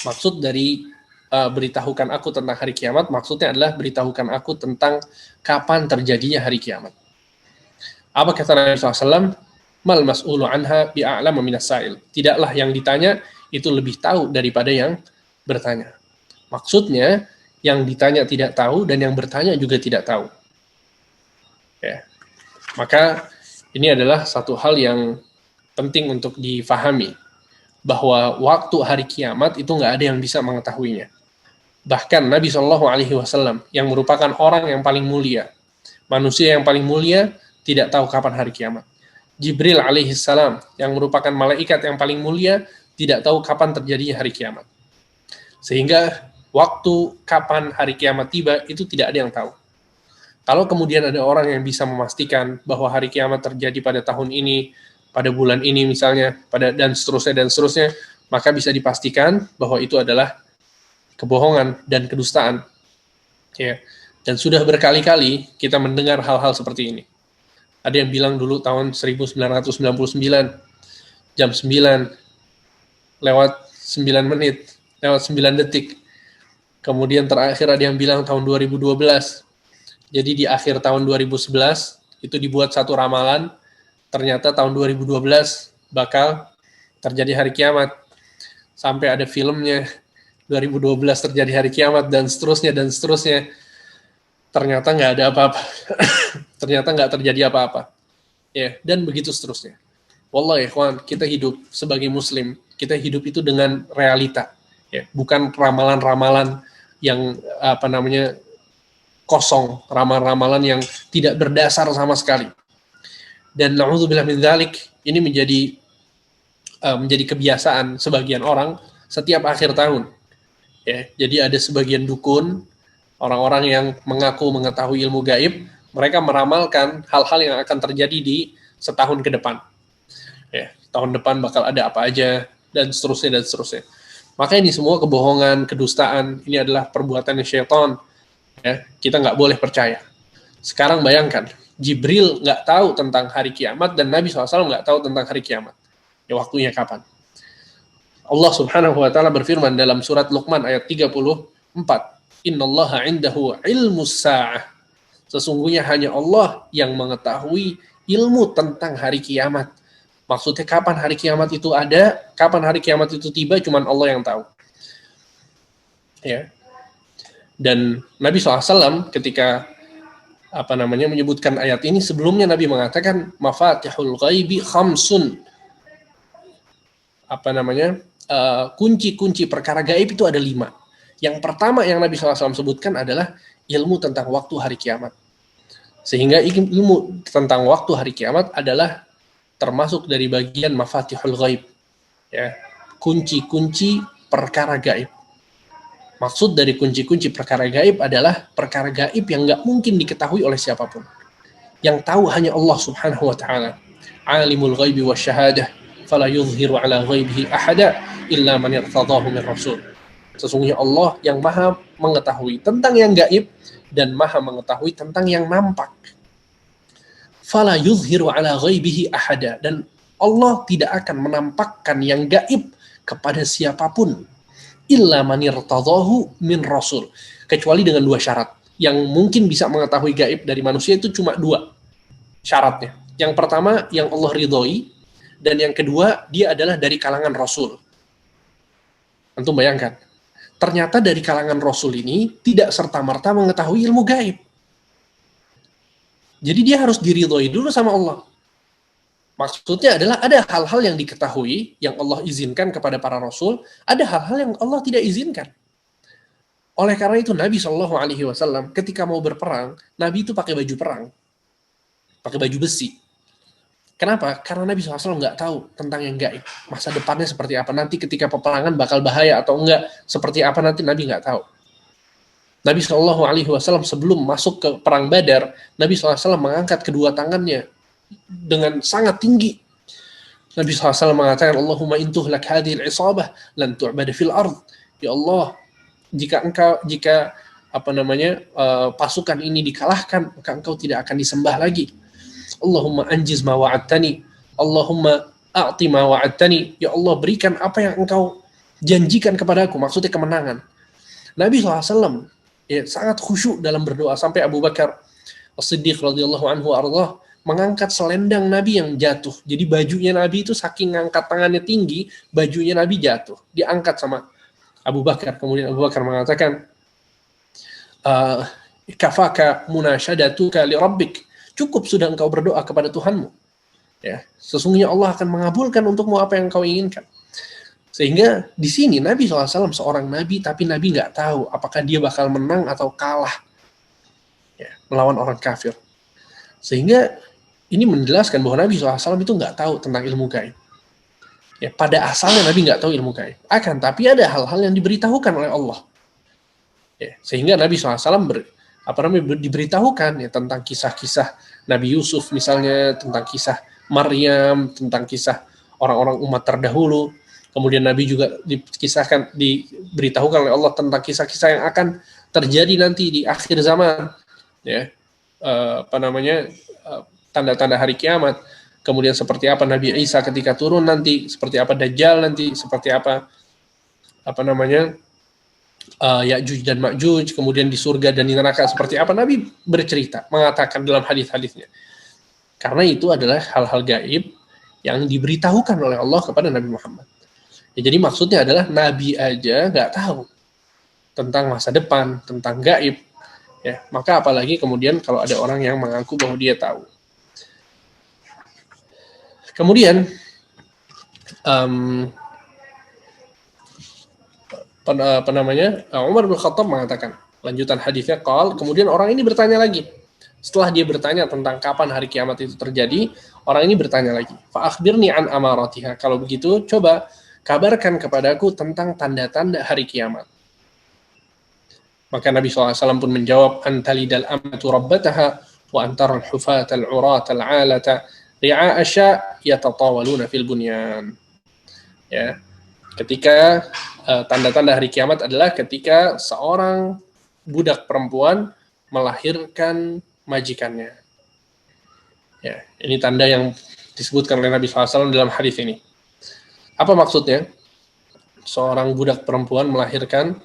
Maksud dari beritahukan aku tentang hari kiamat, maksudnya adalah beritahukan aku tentang kapan terjadinya hari kiamat. Apa kata Nabi SAW? Mal mas'ulu anha bi'a'lama minas sa'il. Tidaklah yang ditanya itu lebih tahu daripada yang bertanya. Maksudnya, yang ditanya tidak tahu dan yang bertanya juga tidak tahu. Ya. Maka ini adalah satu hal yang penting untuk difahami, bahwa waktu hari kiamat itu nggak ada yang bisa mengetahuinya. Bahkan Nabi SAW yang merupakan orang yang paling mulia, manusia yang paling mulia, tidak tahu kapan hari kiamat. Jibril alaihissalam yang merupakan malaikat yang paling mulia, tidak tahu kapan terjadinya hari kiamat. Sehingga waktu kapan hari kiamat tiba itu tidak ada yang tahu. Kalau kemudian ada orang yang bisa memastikan bahwa hari kiamat terjadi pada tahun ini, pada bulan ini misalnya, dan seterusnya, maka bisa dipastikan bahwa itu adalah kebohongan dan kedustaan. Ya. Dan sudah berkali-kali kita mendengar hal-hal seperti ini. Ada yang bilang dulu tahun 1999, jam 9, lewat 9 menit, lewat 9 detik. Kemudian terakhir ada yang bilang tahun 2012. Jadi di akhir tahun 2011 itu dibuat satu ramalan, ternyata tahun 2012 bakal terjadi hari kiamat. Sampai ada filmnya, 2012 terjadi hari kiamat, dan seterusnya. ternyata nggak ada apa-apa. Ternyata nggak terjadi apa-apa. Ya, dan begitu seterusnya. Wallahi ikhwan, kita hidup sebagai muslim, kita hidup itu dengan realita, ya, bukan ramalan-ramalan yang kosong, ramalan-ramalan yang tidak berdasar sama sekali. Dan na'udzubillah min dzalik, ini menjadi kebiasaan sebagian orang setiap akhir tahun. Ya, jadi ada sebagian dukun, orang-orang yang mengaku mengetahui ilmu gaib, mereka meramalkan hal-hal yang akan terjadi di setahun ke depan. Ya, tahun depan bakal ada apa aja, dan seterusnya. Maka ini semua kebohongan, kedustaan, ini adalah perbuatan syaitan. Ya, kita nggak boleh percaya. Sekarang bayangkan, Jibril nggak tahu tentang hari kiamat, dan Nabi SAW nggak tahu tentang hari kiamat. Ya, waktunya kapan? Allah Subhanahu wa Ta'ala berfirman dalam surat Luqman ayat 34, Innallaha indahu ilmus sa'ah. Sesungguhnya hanya Allah yang mengetahui ilmu tentang hari kiamat. Maksudnya kapan hari kiamat itu ada, kapan hari kiamat itu tiba, cuman Allah yang tahu. Ya. Dan Nabi SAW ketika menyebutkan ayat ini, sebelumnya Nabi mengatakan mafatihul ghaibi khamsun. Kunci-kunci perkara gaib itu ada 5. Yang pertama yang Nabi SAW sebutkan adalah ilmu tentang waktu hari kiamat. Sehingga ilmu tentang waktu hari kiamat adalah termasuk dari bagian mafatihul ghaib. Ya, kunci-kunci perkara gaib. Maksud dari kunci-kunci perkara gaib adalah perkara gaib yang nggak mungkin diketahui oleh siapapun. Yang tahu hanya Allah Subhanahu wa Ta'ala. Alimul ghaibi wasyahadah, fala yuzhiru ala ghaibihi ahada illa man irtadahu min rasul. Sesungguhnya Allah yang maha mengetahui tentang yang gaib dan maha mengetahui tentang yang nampak. Fala yuzhiru ala ghaibihi ahada, dan Allah tidak akan menampakkan yang gaib kepada siapapun illa man irtadahu min rasul, kecuali dengan 2 syarat. Yang mungkin bisa mengetahui gaib dari manusia itu cuma 2 syaratnya. Yang pertama yang Allah ridhoi, dan yang kedua dia adalah dari kalangan rasul. Antum bayangkan, ternyata dari kalangan rasul ini tidak serta-merta mengetahui ilmu gaib. Jadi dia harus diridhoi dulu sama Allah. Maksudnya adalah ada hal-hal yang diketahui, yang Allah izinkan kepada para rasul, ada hal-hal yang Allah tidak izinkan. Oleh karena itu Nabi SAW ketika mau berperang, Nabi itu pakai baju perang. Pakai baju besi. Kenapa? Karena Nabi SAW nggak tahu tentang yang gaib. Masa depannya seperti apa. Nanti ketika peperangan bakal bahaya atau enggak. Seperti apa nanti Nabi nggak tahu. Nabi SAW sebelum masuk ke perang Badar, Nabi SAW mengangkat kedua tangannya dengan sangat tinggi. Nabi SAW mengatakan, Allahumma intuhlak hadhil isabah lan tu'bada fil ard. Ya Allah, jika pasukan ini dikalahkan, maka engkau tidak akan disembah lagi. Allahumma anjiz ma wa'adtani, Allahumma a'ti ma wa'adtani. Ya Allah, berikan apa yang engkau janjikan kepadaku, maksudnya kemenangan. Nabi SAW sangat khusyuk dalam berdoa, sampai Abu Bakar As-Siddiq radhiyallahu anhu ardah mengangkat selendang Nabi yang jatuh. Jadi bajunya Nabi itu saking ngangkat tangannya tinggi, bajunya Nabi jatuh, diangkat sama Abu Bakar. Kemudian Abu Bakar mengatakan, kafaka munasyadatuka li rabbik. Cukup sudah engkau berdoa kepada Tuhanmu. Ya, sesungguhnya Allah akan mengabulkan untukmu apa yang engkau inginkan. Sehingga di sini Nabi SAW seorang Nabi, tapi Nabi nggak tahu apakah dia bakal menang atau kalah melawan orang kafir. Sehingga ini menjelaskan bahwa Nabi SAW itu nggak tahu tentang ilmu gaib. Ya, pada asalnya Nabi nggak tahu ilmu gaib. Tapi ada hal-hal yang diberitahukan oleh Allah. Ya, sehingga Nabi SAW diberitahukan tentang kisah-kisah Nabi Yusuf misalnya, tentang kisah Maryam, tentang kisah orang-orang umat terdahulu. Kemudian Nabi juga diberitahukan oleh Allah tentang kisah-kisah yang akan terjadi nanti di akhir zaman. Ya, tanda-tanda hari kiamat. Kemudian seperti apa Nabi Isa ketika turun nanti, seperti apa Dajjal nanti, seperti apa Ya'juj dan Ma'juj, kemudian di surga dan di neraka seperti apa, Nabi bercerita, mengatakan dalam hadis-hadisnya. Karena itu adalah hal-hal gaib yang diberitahukan oleh Allah kepada Nabi Muhammad. Ya, jadi maksudnya adalah Nabi aja nggak tahu tentang masa depan, tentang gaib. Ya, maka apalagi kemudian kalau ada orang yang mengaku bahwa dia tahu. Kemudian Umar bin Khattab mengatakan, lanjutan hadisnya, kemudian orang ini bertanya lagi. Setelah dia bertanya tentang kapan hari kiamat itu terjadi, orang ini bertanya lagi, fa akhbirni an amaratiha. Kalau begitu, coba kabarkan kepadaku tentang tanda-tanda hari kiamat. Maka Nabi SAW pun menjawab, antalidal amatu rabbataha wa antaral hufata al-urata al-alata ri'a asya yatatawaluna fil bunyan. Ya, ketika tanda-tanda hari kiamat adalah ketika seorang budak perempuan melahirkan majikannya. Ya, ini tanda yang disebutkan oleh Nabi SAW dalam hadis ini. Apa maksudnya? Seorang budak perempuan melahirkan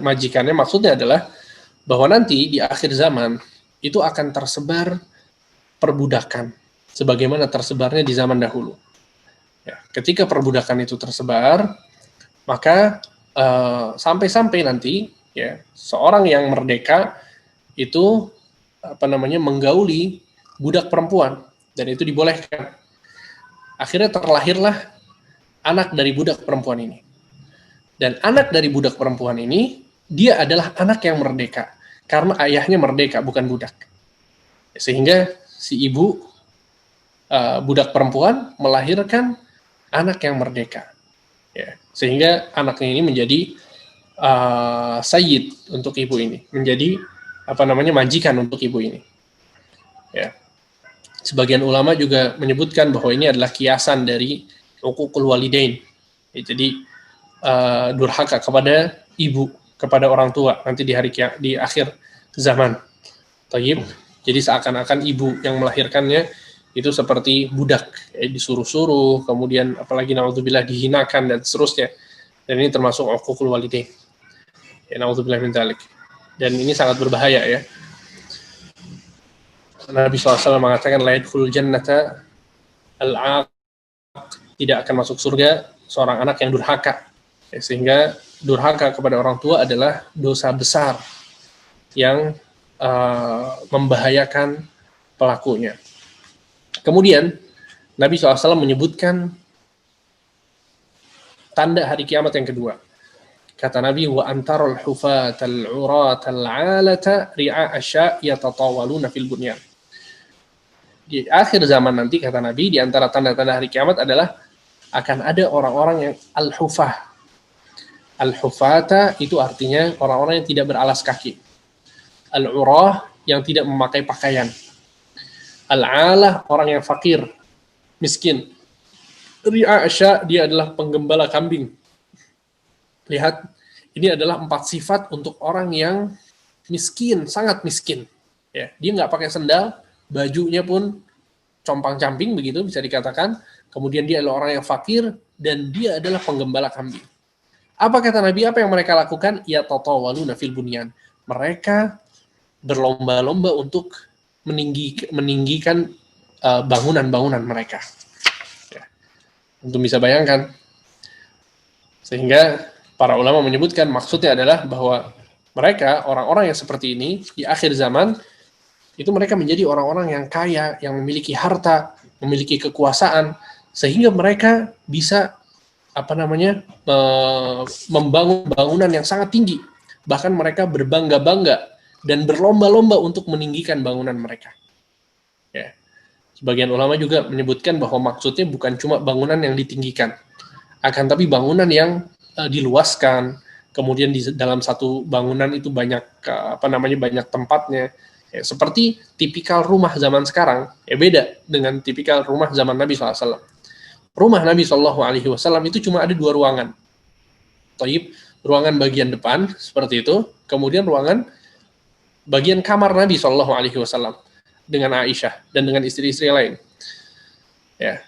majikannya. Maksudnya adalah bahwa nanti di akhir zaman itu akan tersebar perbudakan sebagaimana tersebarnya di zaman dahulu. Ya, ketika perbudakan itu tersebar, maka sampai-sampai nanti ya seorang yang merdeka itu menggauli budak perempuan dan itu dibolehkan. Akhirnya terlahirlah anak dari budak perempuan ini. Dan anak dari budak perempuan ini, dia adalah anak yang merdeka. Karena ayahnya merdeka, bukan budak. Sehingga si ibu, budak perempuan, melahirkan anak yang merdeka. Ya. Sehingga anaknya ini menjadi sayyid untuk ibu ini. Menjadi, majikan untuk ibu ini. Ya. Sebagian ulama juga menyebutkan bahwa ini adalah kiasan dari uququl walidain. Ya, jadi, durhaka kepada ibu, kepada orang tua nanti di akhir zaman. Tayyib. Jadi seakan-akan ibu yang melahirkannya itu seperti budak, disuruh-suruh, kemudian apalagi naudzubillah dihinakan dan seterusnya. Dan ini termasuk uququl walidain. Ya, naudzubillah min dzalik. Dan ini sangat berbahaya ya. Nabi SAW mengatakan la yadkhulul jannata al-'aq, tidak akan masuk surga seorang anak yang durhaka. Ya, sehingga durhaka kepada orang tua adalah dosa besar yang membahayakan pelakunya. Kemudian Nabi SAW menyebutkan tanda hari kiamat yang kedua. Kata Nabi, wa antarul hufatal uratal alata ri'a asya yatatawaluna fil bunyan. Di akhir zaman nanti, kata Nabi, di antara tanda-tanda hari kiamat adalah akan ada orang-orang yang al-hufah. Al-hufata itu artinya orang-orang yang tidak beralas kaki. Al-urah yang tidak memakai pakaian. Al-alah orang yang fakir, miskin. Ri'a asya, dia adalah penggembala kambing. Lihat, ini adalah 4 sifat untuk orang yang miskin, sangat miskin. Ya, dia nggak pakai sendal, bajunya pun compang-camping begitu bisa dikatakan. Kemudian dia adalah orang yang fakir dan dia adalah penggembala kambing. Apa kata Nabi? Apa yang mereka lakukan? Ya tatawaluna fil bunyan. Mereka berlomba-lomba untuk meninggikan bangunan-bangunan mereka. Ya. Untuk bisa bayangkan. Sehingga para ulama menyebutkan maksudnya adalah bahwa mereka, orang-orang yang seperti ini, di akhir zaman, itu mereka menjadi orang-orang yang kaya, yang memiliki harta, memiliki kekuasaan, sehingga mereka bisa membangun bangunan yang sangat tinggi. Bahkan mereka berbangga-bangga dan berlomba-lomba untuk meninggikan bangunan mereka. Ya. Sebagian ulama juga menyebutkan bahwa maksudnya bukan cuma bangunan yang ditinggikan, akan tapi bangunan yang diluaskan, kemudian di dalam satu bangunan itu banyak banyak tempatnya. Ya, seperti tipikal rumah zaman sekarang, ya beda dengan tipikal rumah zaman Nabi SAW. Rumah Nabi SAW itu cuma ada 2 ruangan. Taib, ruangan bagian depan seperti itu, kemudian ruangan bagian kamar Nabi SAW dengan Aisyah dan dengan istri-istri lain. Ya,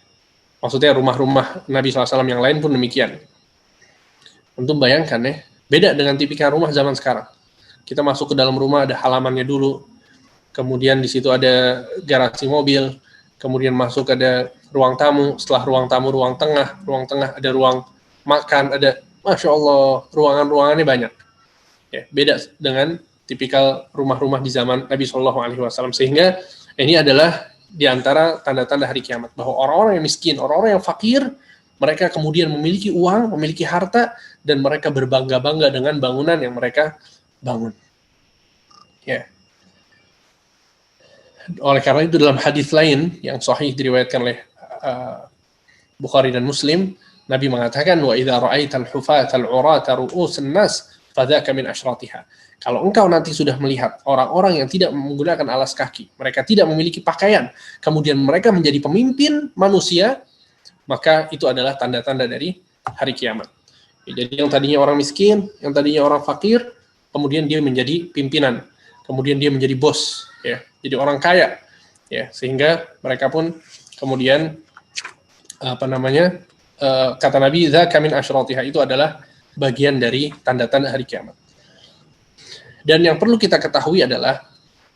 maksudnya rumah-rumah Nabi SAW yang lain pun demikian. Untuk bayangkan ya, beda dengan tipikal rumah zaman sekarang. Kita masuk ke dalam rumah ada halamannya dulu, kemudian di situ ada garasi mobil, kemudian masuk ada ruang tamu, setelah ruang tamu ruang tengah ada ruang makan, ada Masya Allah, ruangan-ruangannya banyak. Ya, beda dengan tipikal rumah-rumah di zaman Nabi Shallallahu Alaihi Wasallam. Sehingga ini adalah di antara tanda-tanda hari kiamat, bahwa orang-orang yang miskin, orang-orang yang fakir, mereka kemudian memiliki uang, memiliki harta, dan mereka berbangga-bangga dengan bangunan yang mereka bangun. Ya. Oleh karena itu dalam hadis lain yang sahih diriwayatkan oleh Bukhari dan Muslim, Nabi mengatakan, wa idza ra'aital hufatal urata ru'usun nas fadzaka min asyratiha. Kalau engkau nanti sudah melihat orang-orang yang tidak menggunakan alas kaki, mereka tidak memiliki pakaian, kemudian mereka menjadi pemimpin manusia, maka itu adalah tanda-tanda dari hari kiamat. Ya, jadi yang tadinya orang miskin, yang tadinya orang fakir, kemudian dia menjadi pimpinan, kemudian dia menjadi bos, ya, jadi orang kaya, ya, sehingga mereka pun kemudian kata Nabi, dzaka min asyratiha, itu adalah bagian dari tanda-tanda hari kiamat. Dan yang perlu kita ketahui adalah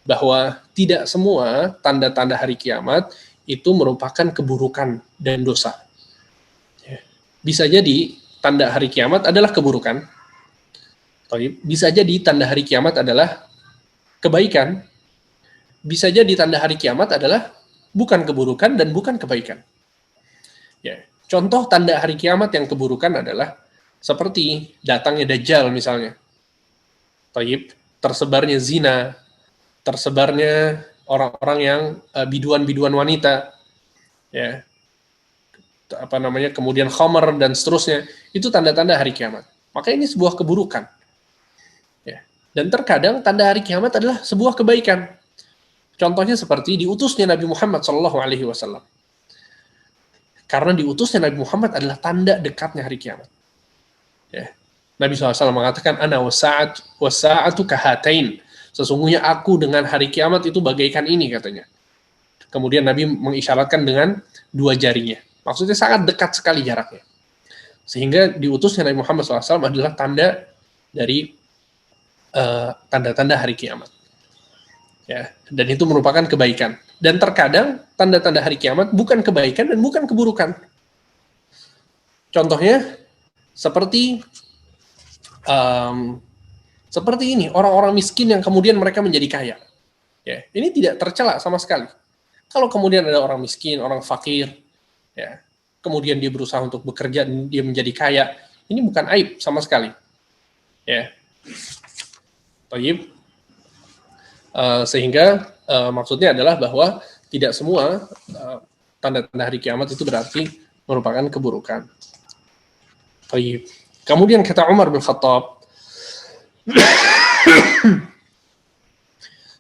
bahwa tidak semua tanda-tanda hari kiamat itu merupakan keburukan dan dosa. Bisa jadi tanda hari kiamat adalah keburukan. Bisa jadi tanda hari kiamat adalah kebaikan. Bisa jadi tanda hari kiamat adalah bukan keburukan dan bukan kebaikan. Ya. Contoh tanda hari kiamat yang keburukan adalah seperti datangnya Dajjal misalnya. Tersebarnya zina, tersebarnya orang-orang yang biduan-biduan wanita, ya, kemudian khamar dan seterusnya, itu tanda-tanda hari kiamat. Maka ini sebuah keburukan. Ya. Dan terkadang tanda hari kiamat adalah sebuah kebaikan. Contohnya seperti diutusnya Nabi Muhammad SAW. Karena diutusnya Nabi Muhammad adalah tanda dekatnya hari kiamat. Ya. Nabi SAW mengatakan, ana wasa'atu kahatain. Sesungguhnya aku dengan hari kiamat itu bagaikan ini, katanya. Kemudian Nabi mengisyaratkan dengan dua jarinya. Maksudnya sangat dekat sekali jaraknya. Sehingga diutusnya Nabi Muhammad SAW adalah tanda dari tanda-tanda hari kiamat. Ya, dan itu merupakan kebaikan. Dan terkadang tanda-tanda hari kiamat bukan kebaikan dan bukan keburukan. Contohnya seperti ini, orang-orang miskin yang kemudian mereka menjadi kaya. Ya, ini tidak tercela sama sekali. Kalau kemudian ada orang miskin, orang fakir, ya, kemudian dia berusaha untuk bekerja dan dia menjadi kaya, ini bukan aib sama sekali. Ya. Baik. Sehingga maksudnya adalah bahwa tidak semua tanda-tanda hari kiamat itu berarti merupakan keburukan. Baik. Kemudian kata Umar bin Khattab,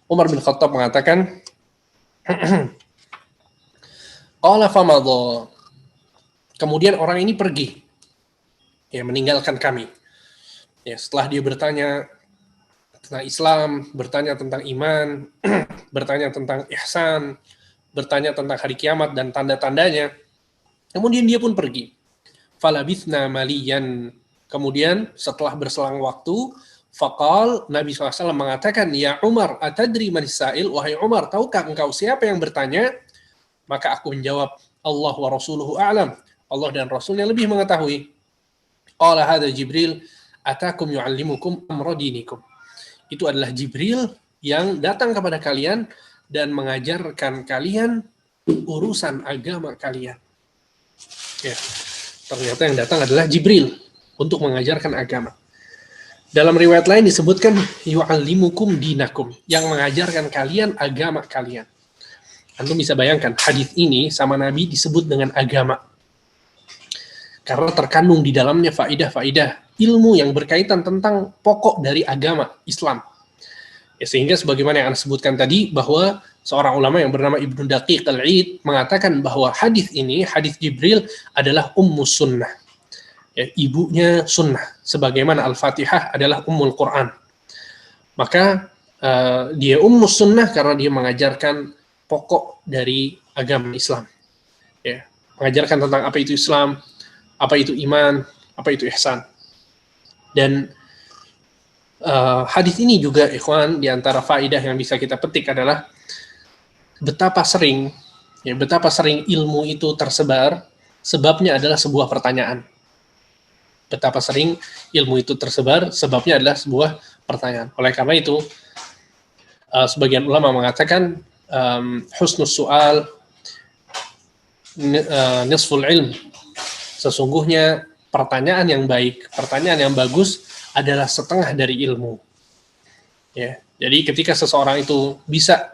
Umar bin Khattab mengatakan, qala famadha. Kemudian orang ini pergi, ya, meninggalkan kami. Ya, setelah dia bertanya tentang Islam, bertanya tentang iman, bertanya tentang ihsan, bertanya tentang hari kiamat dan tanda-tandanya, kemudian dia pun pergi. Falabithna maliyan. Kemudian setelah berselang waktu, faqal, Nabi SAW mengatakan, ya Umar, atadri manis sa'il, wahai Umar, tahukah engkau siapa yang bertanya? Maka aku menjawab, Allah wa rasuluhu a'lam. Allah dan Rasulnya lebih mengetahui. Qala hadha Jibril, atakum yu'allimukum amra dinikum. Itu adalah Jibril yang datang kepada kalian dan mengajarkan kalian urusan agama kalian. Ya, ternyata yang datang adalah Jibril untuk mengajarkan agama. Dalam riwayat lain disebutkan yu'allimukum dinakum, yang mengajarkan kalian agama kalian. Antum bisa bayangkan hadis ini sama Nabi disebut dengan agama. Karena terkandung di dalamnya faidah-faidah ilmu yang berkaitan tentang pokok dari agama Islam. Ya, sehingga sebagaimana yang Anda sebutkan tadi, bahwa seorang ulama yang bernama Ibnu Daqiq Al-Id mengatakan bahwa hadis ini, hadis Jibril, adalah ummus sunnah. Ya, ibunya sunnah, sebagaimana Al-Fatihah adalah ummul Quran. Maka dia ummus sunnah karena dia mengajarkan pokok dari agama Islam. Ya, mengajarkan tentang apa itu Islam, apa itu iman, apa itu ihsan. Dan hadis ini juga, ikhwan, di antara faidah yang bisa kita petik adalah betapa sering ilmu itu tersebar, sebabnya adalah sebuah pertanyaan. Betapa sering ilmu itu tersebar, sebabnya adalah sebuah pertanyaan. Oleh karena itu, sebagian ulama mengatakan husnus su'al nisful ilm. Sesungguhnya pertanyaan yang baik, pertanyaan yang bagus adalah setengah dari ilmu. Ya, jadi ketika seseorang itu bisa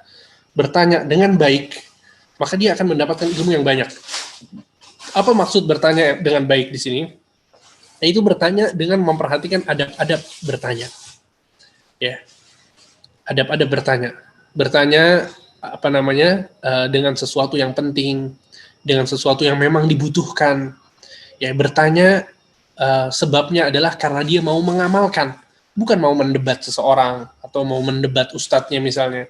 bertanya dengan baik, maka dia akan mendapatkan ilmu yang banyak. Apa maksud bertanya dengan baik di sini? Yaitu bertanya dengan memperhatikan adab-adab bertanya. Ya, adab-adab bertanya. Bertanya dengan sesuatu yang penting, dengan sesuatu yang memang dibutuhkan. Ya, bertanya sebabnya adalah karena dia mau mengamalkan, bukan mau mendebat seseorang atau mau mendebat ustadznya misalnya,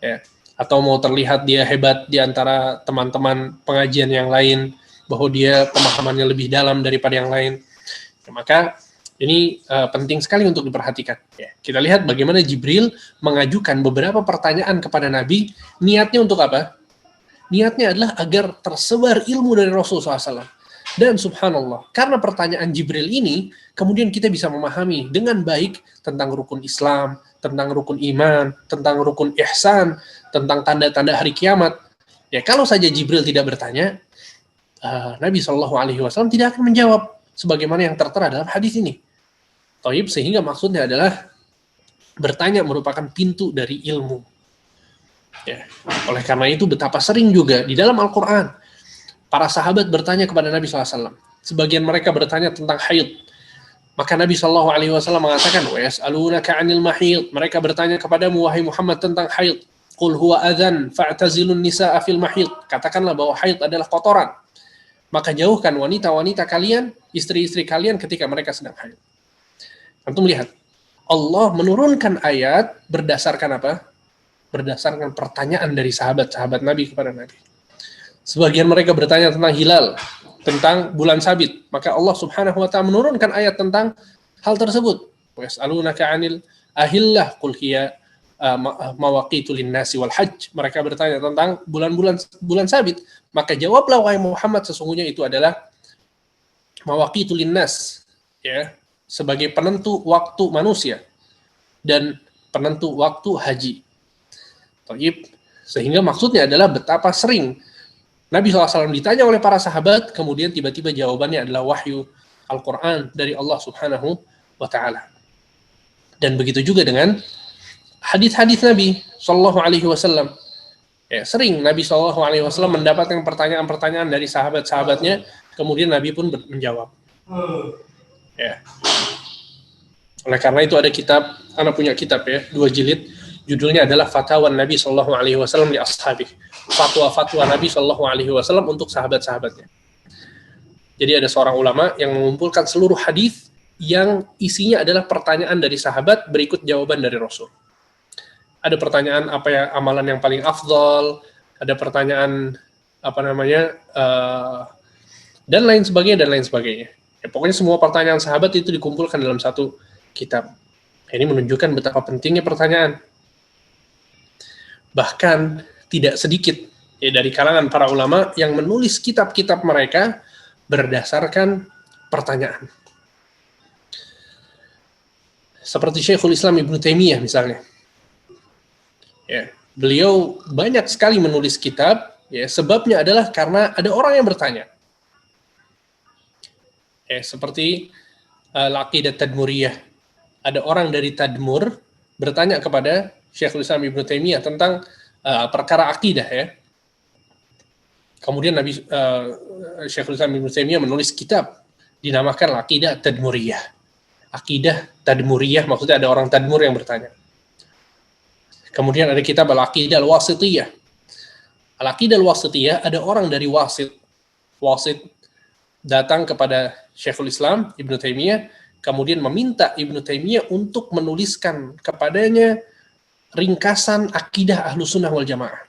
ya, atau mau terlihat dia hebat di antara teman-teman pengajian yang lain, bahwa dia pemahamannya lebih dalam daripada yang lain. Ya, maka ini penting sekali untuk diperhatikan. Ya, kita lihat bagaimana Jibril mengajukan beberapa pertanyaan kepada Nabi. Niatnya untuk apa? Niatnya adalah agar tersebar ilmu dari Rasulullah SAW. Dan subhanallah, karena pertanyaan Jibril ini, kemudian kita bisa memahami dengan baik tentang rukun Islam, tentang rukun iman, tentang rukun ihsan, tentang tanda-tanda hari kiamat. Ya, kalau saja Jibril tidak bertanya, Nabi SAW tidak akan menjawab sebagaimana yang tertera dalam hadis ini. Taib, sehingga maksudnya adalah bertanya merupakan pintu dari ilmu. Ya, oleh karena itu betapa sering juga di dalam Al-Quran para sahabat bertanya kepada Nabi SAW. Sebagian mereka bertanya tentang haid. Maka Nabi SAW mengatakan, وَيَسْأَلُونَكَ عَنِ الْمَحِيضِ. Mereka bertanya kepadamu, wahai Muhammad, tentang haid. قُلْ هُوَ أَذَنْ فَاعْتَزِلُوا النِّسَاءَ فِي الْمَحِيضِ. Katakanlah bahwa haid adalah kotoran. Maka jauhkan wanita-wanita kalian, istri-istri kalian ketika mereka sedang haid. Antum lihat, Allah menurunkan ayat berdasarkan apa? Berdasarkan pertanyaan dari sahabat-sahabat Nabi kepada Nabi. Sebagian mereka bertanya tentang hilal, tentang bulan sabit. Maka Allah Subhanahu wa ta'ala menurunkan ayat tentang hal tersebut. Yas'alunaka 'anil ahillah qul hiya mawaqitu lin-nasi wal hajj. Mereka bertanya tentang bulan sabit. Maka jawablah wahai Muhammad, sesungguhnya itu adalah mawaqitu lin-nas, ya, sebagai penentu waktu manusia dan penentu waktu haji. Taib. Sehingga maksudnya adalah betapa sering Nabi SAW ditanya oleh para sahabat, kemudian tiba-tiba jawabannya adalah wahyu Al-Quran dari Allah Subhanahu wa Ta'ala. Dan begitu juga dengan hadis-hadis Nabi SAW. Ya, sering Nabi SAW mendapatkan pertanyaan-pertanyaan dari sahabat-sahabatnya, kemudian Nabi pun menjawab. Ya. Oleh karena itu ada kitab, anak punya kitab ya, 2 jilid, judulnya adalah Fatwa Nabi SAW li ashabih. Fatwa-fatwa Nabi SAW untuk sahabat-sahabatnya. Jadi ada seorang ulama yang mengumpulkan seluruh hadis yang isinya adalah pertanyaan dari sahabat berikut jawaban dari Rasul. Ada pertanyaan apa ya amalan yang paling afdal, ada pertanyaan dan lain sebagainya. Ya, pokoknya semua pertanyaan sahabat itu dikumpulkan dalam satu kitab. Ini menunjukkan betapa pentingnya pertanyaan. Bahkan tidak sedikit ya, dari kalangan para ulama yang menulis kitab-kitab mereka berdasarkan pertanyaan. Seperti Syekhul Islam Ibnu Taimiyah misalnya. Ya, beliau banyak sekali menulis kitab, ya, sebabnya adalah karena ada orang yang bertanya. Ya, seperti Al-Aqidah Tadmuriyah. Ada orang dari Tadmur bertanya kepada Syekhul Islam Ibnu Taimiyah tentang perkara akidah, ya. Kemudian Syekhul Islam Ibnu Taimiyah menulis kitab dinamakan Al-Aqidah Tadmuriyah. Aqidah Tadmuriyah maksudnya ada orang Tadmur yang bertanya. Kemudian ada kitab Al-Aqidah Al-Wasitiyah. Al-Aqidah Al-Wasitiyah ada orang dari Wasit. Wasit datang kepada Syekhul Islam Ibnu Taimiyah, kemudian meminta Ibnu Taimiyah untuk menuliskan kepadanya ringkasan akidah Ahlussunnah wal Jamaah.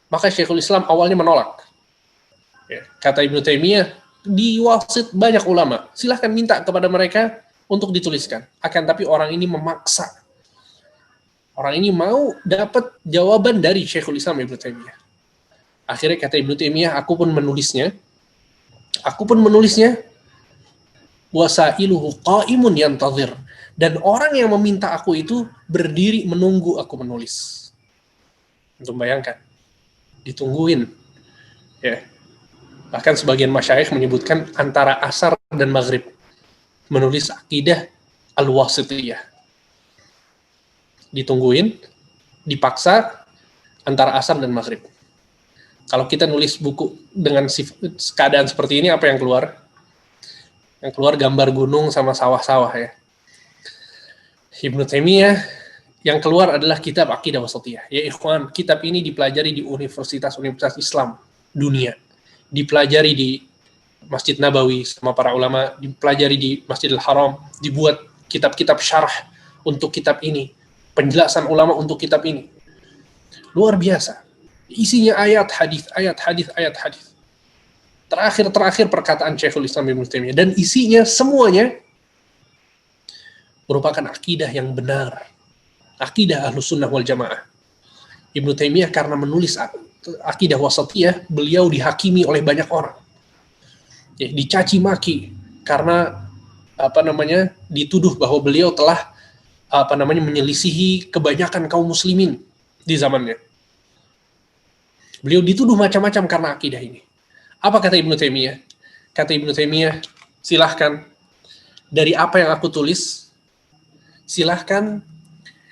Maka Syekhul Islam awalnya menolak. Ya, kata Ibnu Taimiyah, di Wasit banyak ulama, silahkan minta kepada mereka untuk dituliskan. Akan tapi orang ini memaksa. Orang ini mau dapat jawaban dari Syekhul Islam Ibnu Taimiyah. Akhirnya kata Ibnu Taimiyah, aku pun menulisnya. Wasailuhu qaimun yantazir. Dan orang yang meminta aku itu berdiri menunggu aku menulis. Untuk bayangkan, ditungguin. Ya. Bahkan sebagian masyayikh menyebutkan antara asar dan maghrib menulis akidah al-wasitiyah. Ditungguin, dipaksa antara asar dan maghrib. Kalau kita nulis buku dengan keadaan seperti ini, apa yang keluar? Yang keluar gambar gunung sama sawah-sawah ya. Ibnu Taimiyah yang keluar adalah kitab Aqidah Wasatiyah. Ya ikhwan, kitab ini dipelajari di universitas-universitas Islam dunia. Dipelajari di Masjid Nabawi sama para ulama, dipelajari di Masjidil Haram, dibuat kitab-kitab syarah untuk kitab ini, penjelasan ulama untuk kitab ini. Luar biasa. Isinya ayat hadis, ayat hadis, ayat hadis. Terakhir perkataan Syekhul Islam Ibnu Taimiyah, dan isinya semuanya merupakan akidah yang benar. Akidah Ahlus Sunnah wal Jamaah. Ibnu Taimiyah karena menulis akidah wasatiyah, beliau dihakimi oleh banyak orang. Ya, dicaci maki karena dituduh bahwa beliau telah menyelisihi kebanyakan kaum muslimin di zamannya. Beliau dituduh macam-macam karena akidah ini. Apa kata Ibnu Taimiyah? Kata Ibnu Taimiyah, silahkan dari apa yang aku tulis, silahkan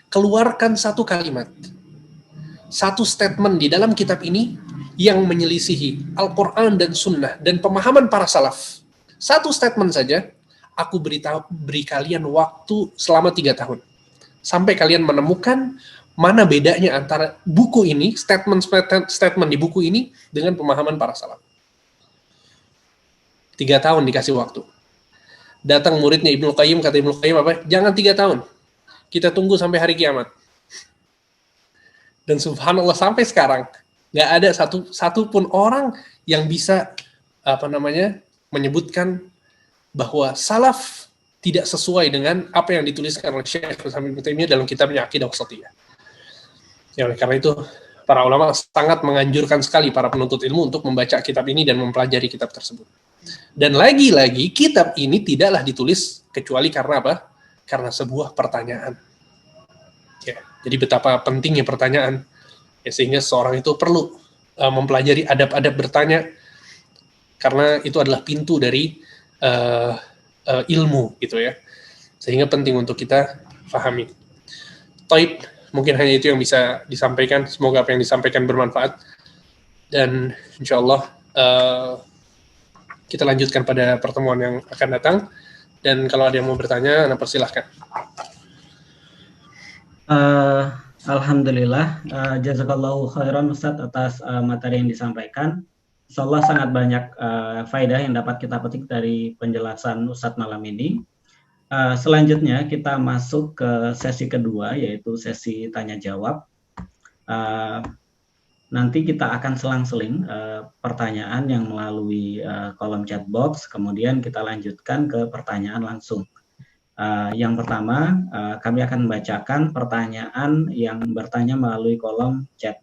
keluarkan satu kalimat, satu statement di dalam kitab ini yang menyelisihi Al-Quran dan Sunnah dan pemahaman para salaf. Satu statement saja, aku beri kalian waktu selama 3 tahun. Sampai kalian menemukan mana bedanya antara buku ini, statement di buku ini, dengan pemahaman para salaf. 3 tahun dikasih waktu. Datang muridnya Ibnu Qayyim, kata Ibnu Qayyim apa? Jangan 3 tahun. Kita tunggu sampai hari kiamat. Dan subhanallah sampai sekarang nggak ada satu pun orang yang bisa menyebutkan bahwa salaf tidak sesuai dengan apa yang dituliskan oleh Syekh Ibnu Taimiyah dalam kitabnya Aqidah Wasatiyah. Ya, karena itu para ulama sangat menganjurkan sekali para penuntut ilmu untuk membaca kitab ini dan mempelajari kitab tersebut. Dan lagi-lagi kitab ini tidaklah ditulis kecuali karena apa? Karena sebuah pertanyaan. Ya, jadi betapa pentingnya pertanyaan. Ya, sehingga seorang itu perlu mempelajari adab-adab bertanya, karena itu adalah pintu dari ilmu gitu ya. Sehingga penting untuk kita pahami. Taib, mungkin hanya itu yang bisa disampaikan. Semoga apa yang disampaikan bermanfaat. Dan insyaallah kita lanjutkan pada pertemuan yang akan datang. Dan kalau ada yang mau bertanya, Anda persilahkan. Alhamdulillah, jazakallahu khairan Ustadz atas materi yang disampaikan. Insyaallah sangat banyak faedah yang dapat kita petik dari penjelasan Ustadz malam ini. Selanjutnya kita masuk ke sesi kedua, yaitu sesi tanya jawab. Nanti kita akan selang-seling pertanyaan yang melalui kolom chat box, kemudian kita lanjutkan ke pertanyaan langsung. Yang pertama, kami akan membacakan pertanyaan yang bertanya melalui kolom chat.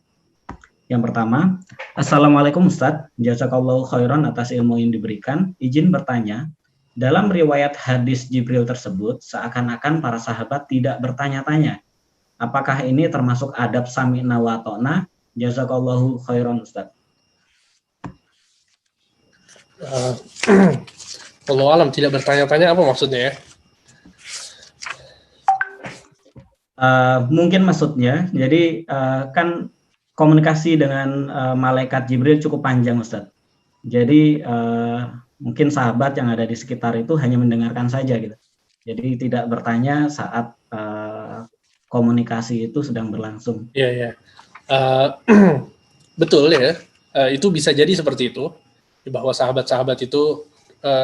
Yang pertama, Assalamualaikum Ustadz, jazakallahu khairan atas ilmu yang diberikan. Izin bertanya, dalam riwayat hadis Jibril tersebut, seakan-akan para sahabat tidak bertanya-tanya. Apakah ini termasuk adab sami'na wa ta'na? Jazakallahu khairan Ustadz. Wallahu alam, tidak bertanya-tanya apa maksudnya ya? Mungkin maksudnya, jadi kan komunikasi dengan malaikat Jibril cukup panjang Ustadz. Jadi mungkin sahabat yang ada di sekitar itu hanya mendengarkan saja gitu. Jadi tidak bertanya saat komunikasi itu sedang berlangsung. Iya. Betul ya. Itu bisa jadi seperti itu. Bahwa sahabat-sahabat itu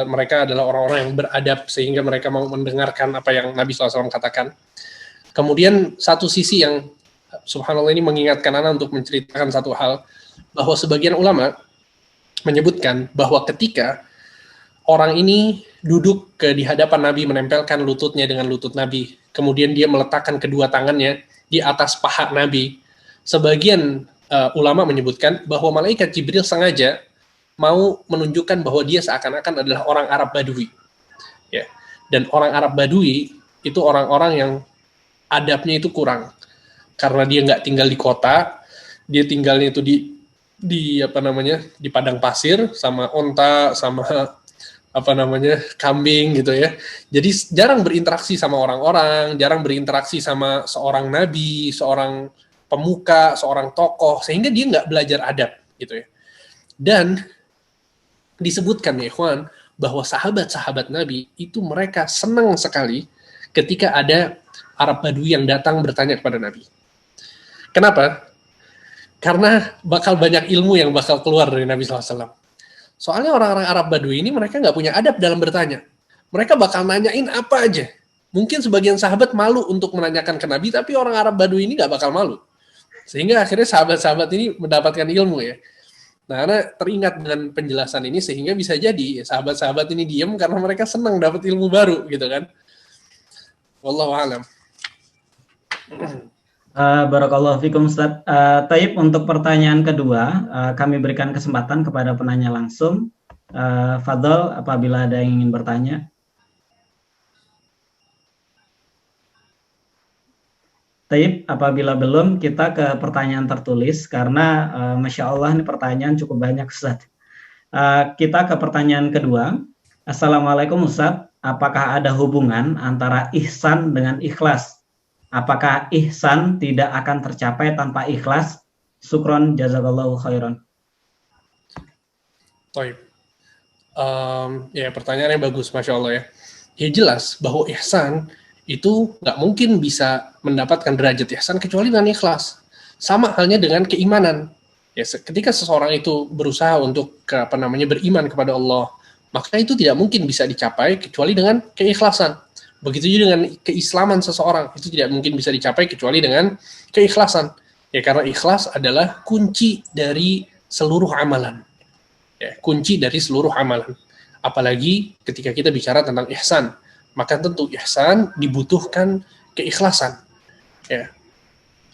mereka adalah orang-orang yang beradab sehingga mereka mau mendengarkan apa yang Nabi SAW katakan. Kemudian satu sisi yang subhanallah ini mengingatkan Anda untuk menceritakan satu hal, bahwa sebagian ulama menyebutkan bahwa ketika orang ini duduk di hadapan Nabi, menempelkan lututnya dengan lutut Nabi, kemudian dia meletakkan kedua tangannya di atas paha Nabi, sebagian ulama menyebutkan bahwa malaikat Jibril sengaja mau menunjukkan bahwa dia seakan-akan adalah orang Arab Badui. Ya. Dan orang Arab Badui itu orang-orang yang adabnya itu kurang. Karena dia nggak tinggal di kota, dia tinggalnya itu di di padang pasir sama onta sama kambing gitu ya. Jadi jarang berinteraksi sama orang-orang, jarang berinteraksi sama seorang nabi, seorang pemuka, seorang tokoh, sehingga dia nggak belajar adab gitu ya. Dan disebutkan ya ikhwan, bahwa sahabat-sahabat Nabi itu mereka senang sekali ketika ada Arab Badui yang datang bertanya kepada Nabi. Kenapa? Karena bakal banyak ilmu yang bakal keluar dari Nabi SAW. Soalnya orang-orang Arab Badui ini mereka nggak punya adab dalam bertanya. Mereka bakal nanyain apa aja. Mungkin sebagian sahabat malu untuk menanyakan ke Nabi, tapi orang Arab Badui ini nggak bakal malu. Sehingga akhirnya sahabat-sahabat ini mendapatkan ilmu ya. Nah, karena teringat dengan penjelasan ini sehingga bisa jadi sahabat-sahabat ini diam karena mereka senang dapat ilmu baru gitu kan. Wallahu a'lam. Barakallahu fikum Ustaz. Taib, untuk pertanyaan kedua, kami berikan kesempatan kepada penanya langsung. Fadol, apabila ada yang ingin bertanya. Taib, apabila belum, kita ke pertanyaan tertulis, karena Masya Allah ini pertanyaan cukup banyak Ustaz. Kita ke pertanyaan kedua. Assalamualaikum Ustaz, apakah ada hubungan antara ihsan dengan ikhlas? Apakah ihsan tidak akan tercapai tanpa ikhlas? Syukron, jazakallahu khairan. Taib. Ya, pertanyaannya bagus, Masya Allah ya. Ya jelas bahwa ihsan itu nggak mungkin bisa mendapatkan derajat ihsan kecuali dengan ikhlas. Sama halnya dengan keimanan. Ya, ketika seseorang itu berusaha untuk beriman kepada Allah, maka itu tidak mungkin bisa dicapai kecuali dengan keikhlasan. Begitu juga dengan keislaman seseorang, itu tidak mungkin bisa dicapai kecuali dengan keikhlasan. Ya, karena ikhlas adalah kunci dari seluruh amalan. Ya, kunci dari seluruh amalan. Apalagi ketika kita bicara tentang ihsan, maka tentu ihsan dibutuhkan keikhlasan. Ya.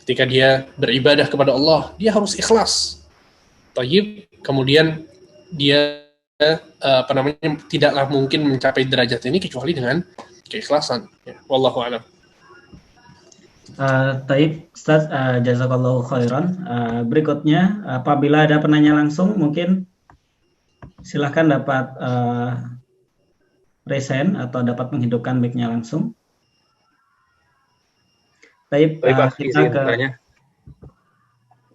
Ketika dia beribadah kepada Allah, dia harus ikhlas. Tayyib, kemudian dia tidaklah mungkin mencapai derajat ini kecuali dengan keikhlasan. Ya. Wallahu a'lam. Taib, Ustaz, jazakallahu khairan. Berikutnya, apabila ada penanya langsung, mungkin silahkan dapat raise atau dapat menghidupkan mic-nya langsung. Taib, kita ke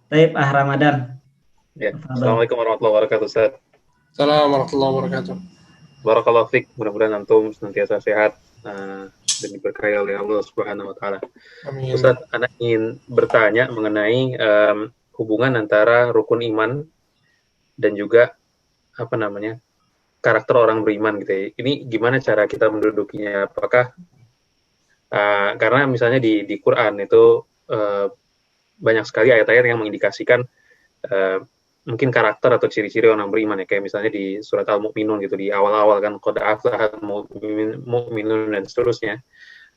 Taib Ramadan. Ya. Assalamualaikum warahmatullahi wabarakatuh, Ustaz. Assalamualaikum warahmatullahi wabarakatuh. Barakallahu fiik, mudah-mudahan antum senantiasa sehat dan diberkahi oleh Allah Subhanahu wa taala. Ustaz, Anda ingin bertanya mengenai hubungan antara rukun iman dan juga karakter orang beriman gitu ya. Ini gimana cara kita mendudukinya? Apakah karena misalnya di Quran itu banyak sekali ayat-ayat yang mengindikasikan mungkin karakter atau ciri-ciri orang beriman ya, kayak misalnya di surat Al-Mu'minun gitu, di awal-awal kan qad aflahal mu'minun dan seterusnya.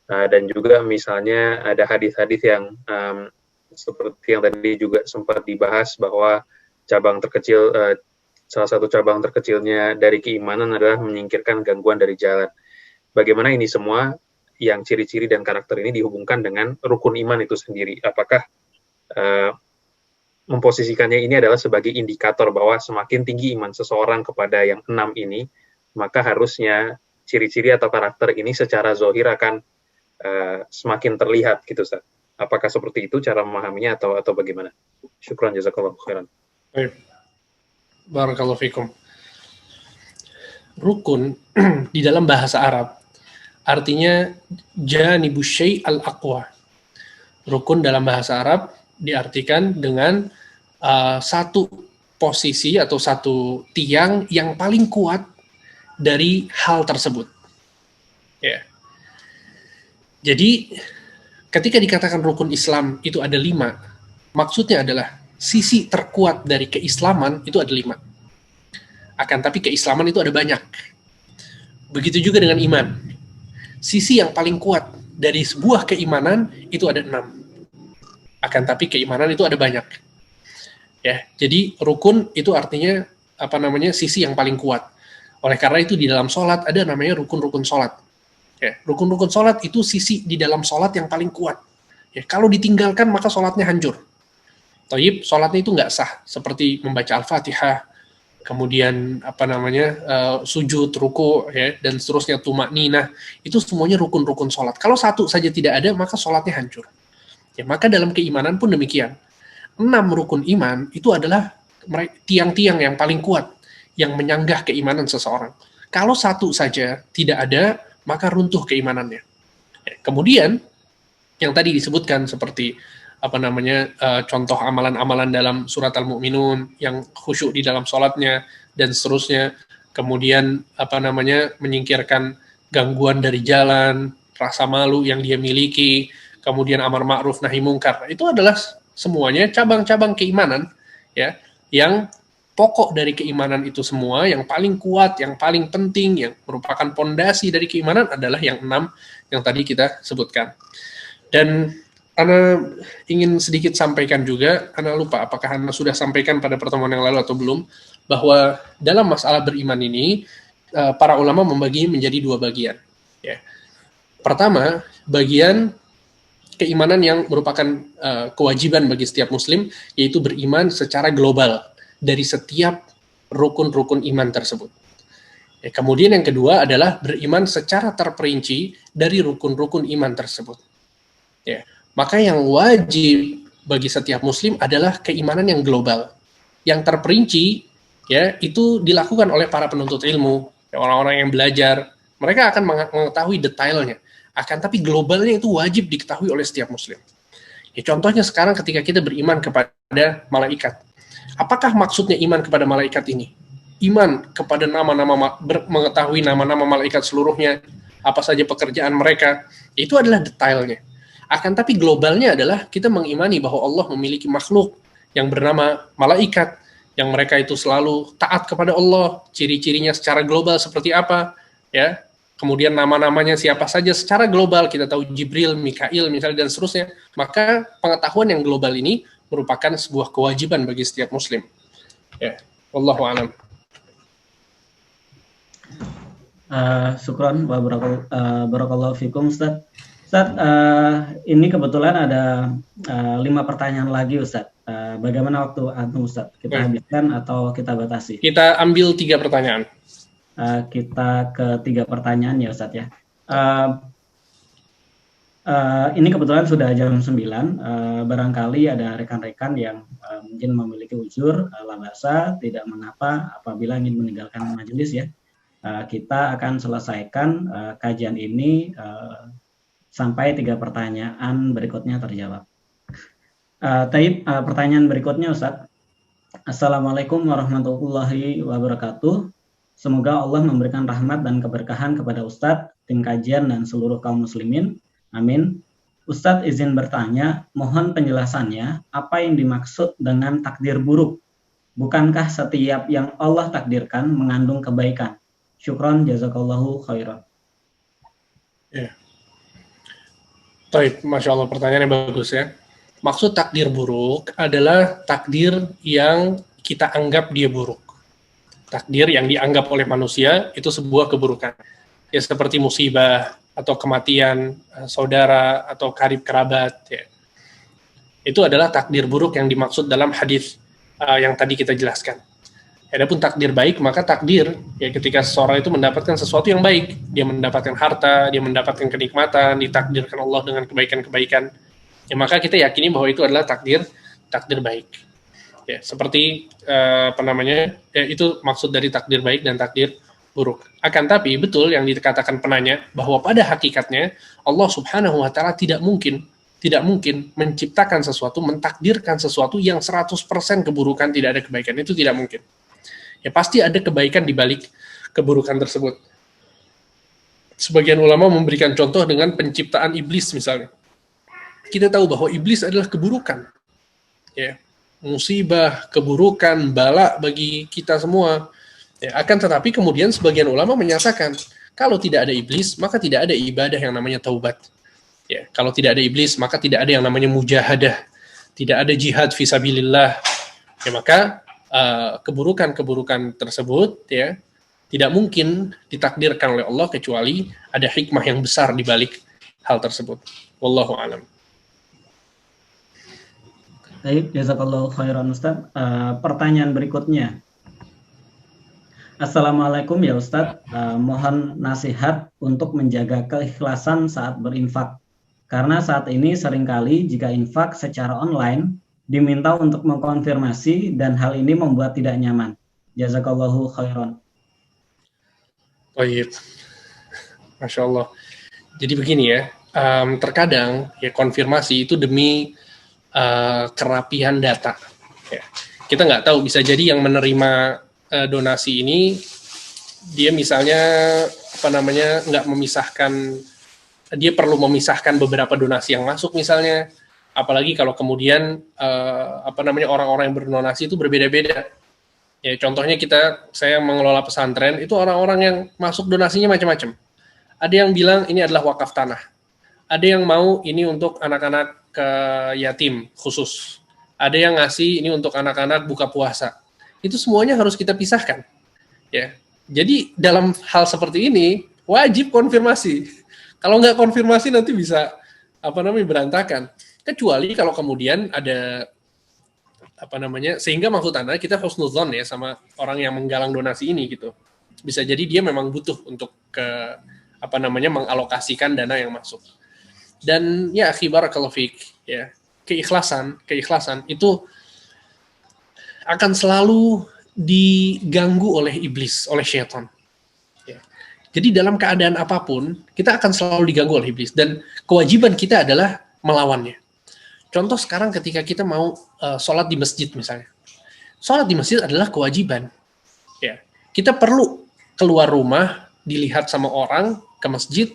Dan juga misalnya ada hadis-hadis yang seperti yang tadi juga sempat dibahas bahwa salah satu cabang terkecilnya dari keimanan adalah menyingkirkan gangguan dari jalan. Bagaimana ini semua yang ciri-ciri dan karakter ini dihubungkan dengan rukun iman itu sendiri? Apakah memposisikannya ini adalah sebagai indikator bahwa semakin tinggi iman seseorang kepada yang 6 ini, maka harusnya ciri-ciri atau karakter ini secara zahir akan semakin terlihat gitu, Ustaz. Apakah seperti itu cara memahaminya atau bagaimana? Syukran, jazakallahu khairan. Baik. Barakallahu fikum. Rukun di dalam bahasa Arab artinya janibus syai' al-aqwa. Rukun dalam bahasa Arab diartikan dengan satu posisi atau satu tiang yang paling kuat dari hal tersebut. Ya. Jadi ketika dikatakan rukun Islam itu ada 5, maksudnya adalah sisi terkuat dari keislaman itu ada 5. Akan tapi keislaman itu ada banyak. Begitu juga dengan iman. Sisi yang paling kuat dari sebuah keimanan itu ada 6. Akan tapi keimanan itu ada banyak. Ya, jadi rukun itu artinya sisi yang paling kuat. Oleh karena itu di dalam sholat ada namanya rukun-rukun sholat. Ya, rukun-rukun sholat itu sisi di dalam sholat yang paling kuat. Ya, kalau ditinggalkan maka sholatnya hancur. Thayyib, sholatnya itu nggak sah, seperti membaca Al-Fatihah, kemudian sujud, ruku, ya, dan seterusnya, tumakninah, itu semuanya rukun-rukun sholat. Kalau satu saja tidak ada, maka sholatnya hancur. Ya, maka dalam keimanan pun demikian. 6 rukun iman itu adalah tiang-tiang yang paling kuat yang menyanggah keimanan seseorang. Kalau satu saja tidak ada, maka runtuh keimanannya. Ya, kemudian yang tadi disebutkan seperti contoh amalan-amalan dalam surat Al-Mu'minun yang khusyuk di dalam sholatnya dan seterusnya, kemudian menyingkirkan gangguan dari jalan, rasa malu yang dia miliki, kemudian amar ma'ruf nahi mungkar, itu adalah semuanya cabang-cabang keimanan, ya, yang pokok dari keimanan itu semua, yang paling kuat, yang paling penting, yang merupakan pondasi dari keimanan adalah yang 6 yang tadi kita sebutkan. Dan Ana ingin sedikit sampaikan juga, Ana lupa apakah Ana sudah sampaikan pada pertemuan yang lalu atau belum, bahwa dalam masalah beriman ini, para ulama membagi menjadi 2 bagian. Ya. Pertama, bagian keimanan yang merupakan kewajiban bagi setiap muslim, yaitu beriman secara global dari setiap rukun-rukun iman tersebut. Ya, kemudian yang kedua adalah beriman secara terperinci dari rukun-rukun iman tersebut. Ya, maka yang wajib bagi setiap muslim adalah keimanan yang global, yang terperinci, ya, itu dilakukan oleh para penuntut ilmu, ya, orang-orang yang belajar, mereka akan mengetahui detailnya. Akan tapi globalnya itu wajib diketahui oleh setiap muslim. Ya, contohnya sekarang ketika kita beriman kepada malaikat. Apakah maksudnya iman kepada malaikat ini? Iman kepada mengetahui nama-nama malaikat seluruhnya, apa saja pekerjaan mereka, itu adalah detailnya. Akan tapi globalnya adalah kita mengimani bahwa Allah memiliki makhluk yang bernama malaikat, yang mereka itu selalu taat kepada Allah, ciri-cirinya secara global seperti apa, ya. Kemudian nama-namanya siapa saja secara global, kita tahu Jibril, Mikail misalnya dan seterusnya. Maka pengetahuan yang global ini merupakan sebuah kewajiban bagi setiap muslim. Ya, wallahu a'lam. Syukran wa barakallahu fikum, Ustaz. Ustaz, ini kebetulan ada 5 pertanyaan lagi, Ustaz. Bagaimana waktu antum, Ustaz? Kita habiskan atau kita batasi? Kita ambil 3 pertanyaan. Kita ke 3 pertanyaan ya, Ustaz, ya. Ini kebetulan sudah jam 9. Barangkali ada rekan-rekan yang mungkin memiliki uzur, la ba'sa, tidak mengapa apabila ingin meninggalkan majelis, ya. Kita akan selesaikan kajian ini sampai 3 pertanyaan berikutnya terjawab. Pertanyaan berikutnya, Ustaz. Assalamualaikum warahmatullahi wabarakatuh. Semoga Allah memberikan rahmat dan keberkahan kepada Ustadz, tim kajian, dan seluruh kaum muslimin. Amin. Ustadz izin bertanya, mohon penjelasannya, apa yang dimaksud dengan takdir buruk? Bukankah setiap yang Allah takdirkan mengandung kebaikan? Syukron, jazakallahu khairan. Ya. Baik, Masya Allah, pertanyaannya bagus, ya. Maksud takdir buruk adalah takdir yang kita anggap dia buruk. Takdir yang dianggap oleh manusia itu sebuah keburukan. Ya, seperti musibah atau kematian saudara atau karib kerabat, ya. Itu adalah takdir buruk yang dimaksud dalam hadis yang tadi kita jelaskan. Adapun takdir baik, maka takdir ya ketika seseorang itu mendapatkan sesuatu yang baik, dia mendapatkan harta, dia mendapatkan kenikmatan, ditakdirkan Allah dengan kebaikan-kebaikan. Ya, maka kita yakini bahwa itu adalah takdir baik. Ya, seperti itu maksud dari takdir baik dan takdir buruk. Akan tapi betul yang dikatakan penanya bahwa pada hakikatnya Allah Subhanahu wa taala tidak mungkin menciptakan sesuatu, mentakdirkan sesuatu yang 100% keburukan, tidak ada kebaikan. Itu tidak mungkin. Ya, pasti ada kebaikan di balik keburukan tersebut. Sebagian ulama memberikan contoh dengan penciptaan iblis misalnya. Kita tahu bahwa iblis adalah keburukan. Ya. Musibah, keburukan, bala bagi kita semua. Ya, akan tetapi kemudian sebagian ulama menyatakan kalau tidak ada iblis, maka tidak ada ibadah yang namanya taubat. Ya, kalau tidak ada iblis, maka tidak ada yang namanya mujahadah, tidak ada jihad fisabilillah. Ya, maka keburukan-keburukan tersebut, ya, Tidak mungkin ditakdirkan oleh Allah kecuali ada hikmah yang besar di balik hal tersebut. Wallahu a'lam. Baik, jazakallahu khairan Ustaz. Pertanyaan berikutnya. Assalamualaikum ya Ustaz. Mohon nasihat untuk menjaga keikhlasan saat berinfak. Karena saat ini seringkali jika infak secara online diminta untuk mengkonfirmasi dan hal ini membuat tidak nyaman. Jazakallahu khairan. Baik. Masya Allah. Jadi begini ya, terkadang ya konfirmasi itu demi kerapihan data. Ya. Kita nggak tahu, bisa jadi yang menerima donasi ini dia misalnya nggak memisahkan, dia perlu memisahkan beberapa donasi yang masuk misalnya, apalagi kalau kemudian orang-orang yang berdonasi itu berbeda-beda. Ya contohnya saya mengelola pesantren, itu orang-orang yang masuk donasinya macam-macam. Ada yang bilang ini adalah wakaf tanah, ada yang mau ini untuk anak-anak yatim khusus, ada yang ngasih ini untuk anak-anak buka puasa. Itu semuanya harus kita pisahkan. Ya, jadi dalam hal seperti ini wajib konfirmasi. Kalau nggak konfirmasi nanti bisa berantakan. Kecuali kalau kemudian ada sehingga maksud Anda kita husnuzon ya sama orang yang menggalang donasi ini gitu. Bisa jadi dia memang butuh untuk mengalokasikan dana yang masuk. Dan ya akhi barakallahu fik, ya, keikhlasan itu akan selalu diganggu oleh iblis, oleh syaitan. Ya. Jadi dalam keadaan apapun kita akan selalu diganggu oleh iblis dan kewajiban kita adalah melawannya. Contoh sekarang ketika kita mau sholat di masjid misalnya. Sholat di masjid adalah kewajiban. Ya. Kita perlu keluar rumah, dilihat sama orang ke masjid,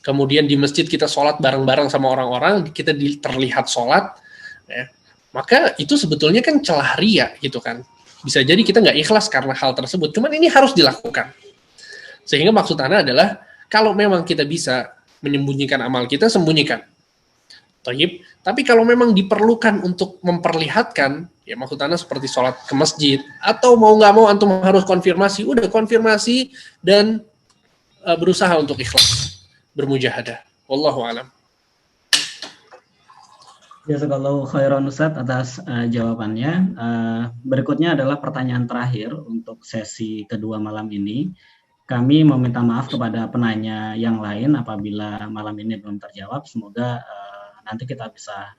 kemudian di masjid kita sholat bareng-bareng sama orang-orang, kita terlihat sholat, ya. Maka itu sebetulnya kan celah ria gitu kan. Bisa jadi kita nggak ikhlas karena hal tersebut, cuman ini harus dilakukan. Sehingga maksud Anda adalah, kalau memang kita bisa menyembunyikan amal kita, sembunyikan. Tapi kalau memang diperlukan untuk memperlihatkan, ya maksud Anda seperti sholat ke masjid, atau mau nggak mau antum harus konfirmasi, udah konfirmasi dan berusaha untuk ikhlas, bermujahadah. Wallahu a'lam. Jazakallahu khairan Ustaz atas jawabannya. Berikutnya adalah pertanyaan terakhir untuk sesi kedua malam ini. Kami meminta maaf kepada penanya yang lain apabila malam ini belum terjawab. Semoga nanti kita bisa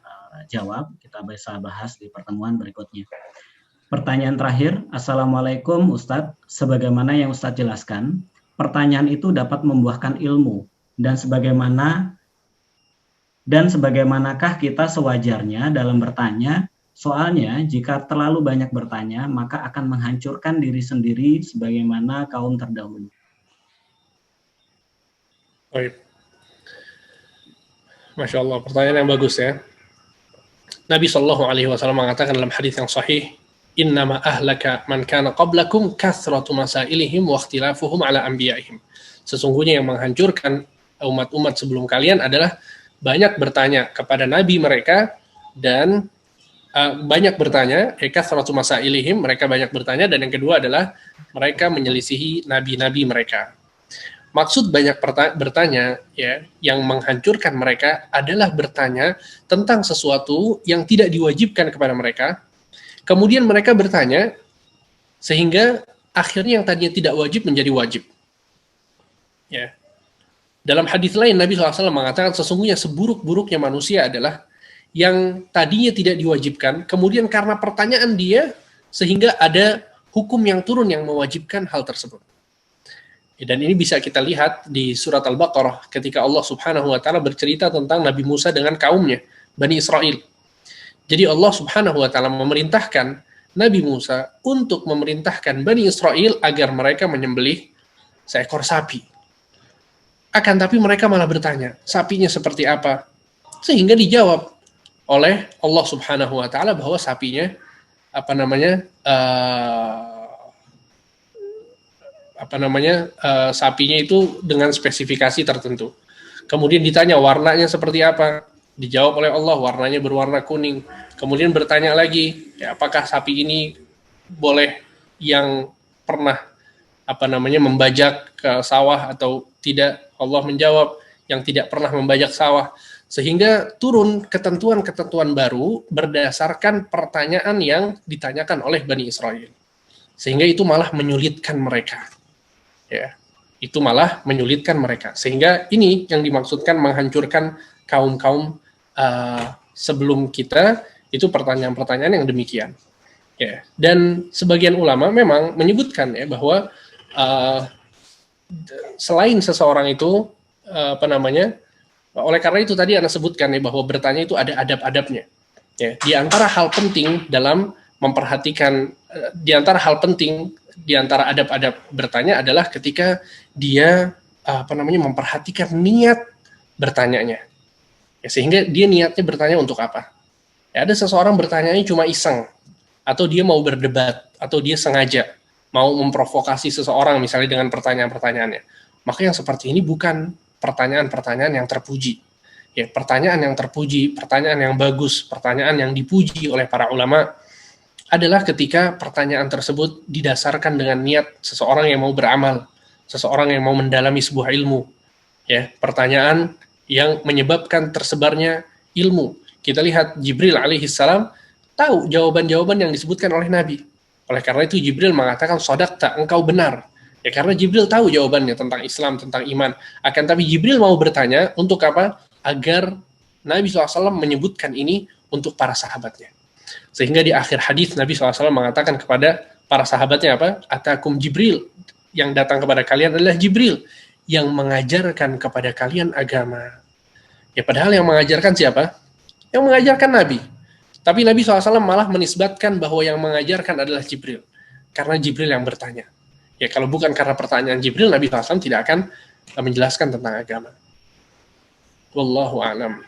jawab, kita bisa bahas di pertemuan berikutnya. Pertanyaan terakhir, Assalamualaikum Ustadz. Sebagaimana yang Ustadz jelaskan, pertanyaan itu dapat membuahkan ilmu dan bagaimanakah kita sewajarnya dalam bertanya? Soalnya jika terlalu banyak bertanya, maka akan menghancurkan diri sendiri sebagaimana kaum terdahulu. Baik. Masya Allah, pertanyaan yang bagus ya. Nabi SAW mengatakan dalam hadis yang sahih, innama ahlaka man kana qablakum kathratu masailihim wa ikhtilafuhum ala anbiya'ihim. Sesungguhnya yang menghancurkan umat-umat sebelum kalian adalah banyak bertanya kepada nabi mereka dan banyak bertanya, kathratu masailihim, mereka banyak bertanya, dan yang kedua adalah mereka menyelisihi nabi-nabi mereka. Maksud banyak bertanya ya, yang menghancurkan mereka adalah bertanya tentang sesuatu yang tidak diwajibkan kepada mereka. Kemudian mereka bertanya sehingga akhirnya yang tadinya tidak wajib menjadi wajib. Ya. Dalam hadis lain Nabi SAW mengatakan sesungguhnya seburuk-buruknya manusia adalah yang tadinya tidak diwajibkan, kemudian karena pertanyaan dia sehingga ada hukum yang turun yang mewajibkan hal tersebut. Dan ini bisa kita lihat di surat Al-Baqarah ketika Allah Subhanahu wa taala bercerita tentang Nabi Musa dengan kaumnya, Bani Israel. Jadi Allah Subhanahu wa taala memerintahkan Nabi Musa untuk memerintahkan Bani Israel agar mereka menyembelih seekor sapi. Akan tapi mereka malah bertanya, sapinya seperti apa? Sehingga dijawab oleh Allah Subhanahu wa taala bahwa sapinya sapinya itu dengan spesifikasi tertentu. Kemudian ditanya warnanya seperti apa? Dijawab oleh Allah, warnanya berwarna kuning. Kemudian bertanya lagi, ya, apakah sapi ini boleh yang pernah membajak ke sawah atau tidak. Allah menjawab yang tidak pernah membajak sawah. Sehingga turun ketentuan-ketentuan baru berdasarkan pertanyaan yang ditanyakan oleh Bani Israel. Sehingga itu malah menyulitkan mereka. Ya, itu malah menyulitkan mereka. Sehingga ini yang dimaksudkan menghancurkan kaum-kaum sebelum kita, itu pertanyaan-pertanyaan yang demikian. Ya, dan sebagian ulama memang menyebutkan ya bahwa selain seseorang itu oleh karena itu tadi Anda sebutkan ya bahwa bertanya itu ada adab-adabnya. Ya, di antara hal penting dalam memperhatikan, di antara hal penting di antara adab-adab bertanya adalah ketika dia memperhatikan niat bertanyanya. Ya, sehingga dia niatnya bertanya untuk apa? Ya, ada seseorang bertanyanya cuma iseng, atau dia mau berdebat, atau dia sengaja mau memprovokasi seseorang misalnya dengan pertanyaan-pertanyaannya. Maka yang seperti ini bukan pertanyaan-pertanyaan yang terpuji. Ya, pertanyaan yang terpuji, pertanyaan yang bagus, pertanyaan yang dipuji oleh para ulama adalah ketika pertanyaan tersebut didasarkan dengan niat seseorang yang mau beramal, seseorang yang mau mendalami sebuah ilmu. Ya, pertanyaan yang menyebabkan tersebarnya ilmu. Kita lihat Jibril alaihissalam tahu jawaban-jawaban yang disebutkan oleh Nabi. Oleh karena itu Jibril mengatakan, "Shadaqta, engkau benar." Ya, karena Jibril tahu jawabannya tentang Islam, tentang iman. Akan tapi Jibril mau bertanya untuk apa? Agar Nabi SAW menyebutkan ini untuk para sahabatnya. Sehingga di akhir hadis Nabi SAW mengatakan kepada para sahabatnya apa? Atakum Jibril, yang datang kepada kalian adalah Jibril yang mengajarkan kepada kalian agama. Ya, padahal yang mengajarkan siapa? Yang mengajarkan Nabi. Tapi Nabi SAW malah menisbatkan bahwa yang mengajarkan adalah Jibril. Karena Jibril yang bertanya. Ya, kalau bukan karena pertanyaan Jibril, Nabi SAW tidak akan menjelaskan tentang agama. Wallahu a'lam.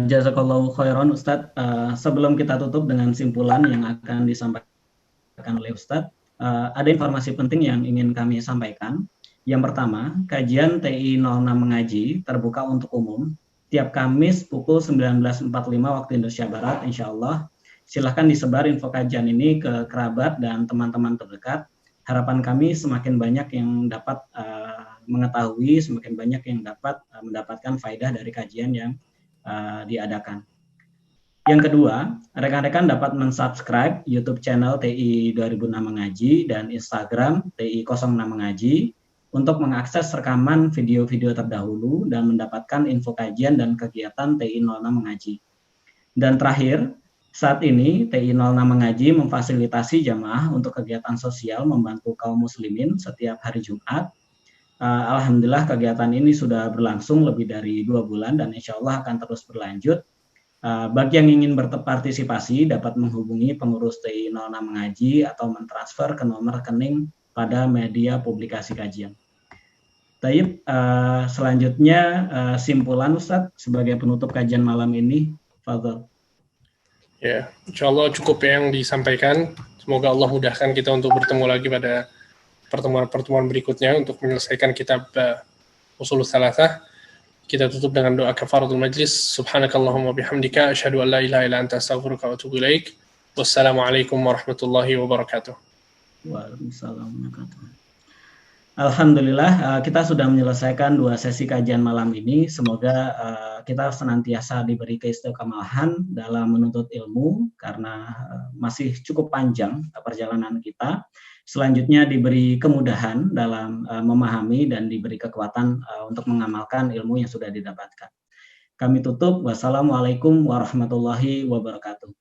Jazakallahu khairan Ustadz. Sebelum kita tutup dengan simpulan yang akan disampaikan oleh Ustadz, ada informasi penting yang ingin kami sampaikan. Yang pertama, kajian TI 06 Mengaji terbuka untuk umum tiap Kamis pukul 19.45 waktu Indonesia Barat, insya Allah. Silahkan disebar info kajian ini ke kerabat dan teman-teman terdekat. Harapan kami semakin banyak yang dapat mengetahui, semakin banyak yang dapat mendapatkan faedah dari kajian yang diadakan. Yang kedua, rekan-rekan dapat mensubscribe YouTube channel TI 2006 Mengaji dan Instagram TI 06 Mengaji untuk mengakses rekaman video-video terdahulu dan mendapatkan info kajian dan kegiatan TI 06 Mengaji. Dan terakhir, saat ini TI 06 Mengaji memfasilitasi jamaah untuk kegiatan sosial membantu kaum muslimin setiap hari Jumat. Alhamdulillah kegiatan ini sudah berlangsung lebih dari 2 bulan dan insya Allah akan terus berlanjut. Bagi yang ingin berpartisipasi dapat menghubungi pengurus TI 06 Mengaji atau mentransfer ke nomor rekening pada media publikasi kajian. Taib, selanjutnya simpulan Ustadz sebagai penutup kajian malam ini, Fadhol. Ya, insya Allah cukup yang disampaikan. Semoga Allah mudahkan kita untuk bertemu lagi pada pertemuan-pertemuan berikutnya untuk menyelesaikan kitab Ushulus Tsalatsah. Kita tutup dengan doa kafaratul majlis. Subhanakallahumma bihamdika asyhadu an la ilaha illa anta astaghfiruka wa atubu ilaik. Wassalamualaikum warahmatullahi wabarakatuh. Waalaikumsalam warahmatullahi wabarakatuh. Alhamdulillah kita sudah menyelesaikan 2 sesi kajian malam ini. Semoga kita senantiasa diberi keistiqomahan dalam menuntut ilmu karena masih cukup panjang perjalanan kita. Selanjutnya diberi kemudahan dalam memahami dan diberi kekuatan untuk mengamalkan ilmu yang sudah didapatkan. Kami tutup. Wassalamualaikum warahmatullahi wabarakatuh.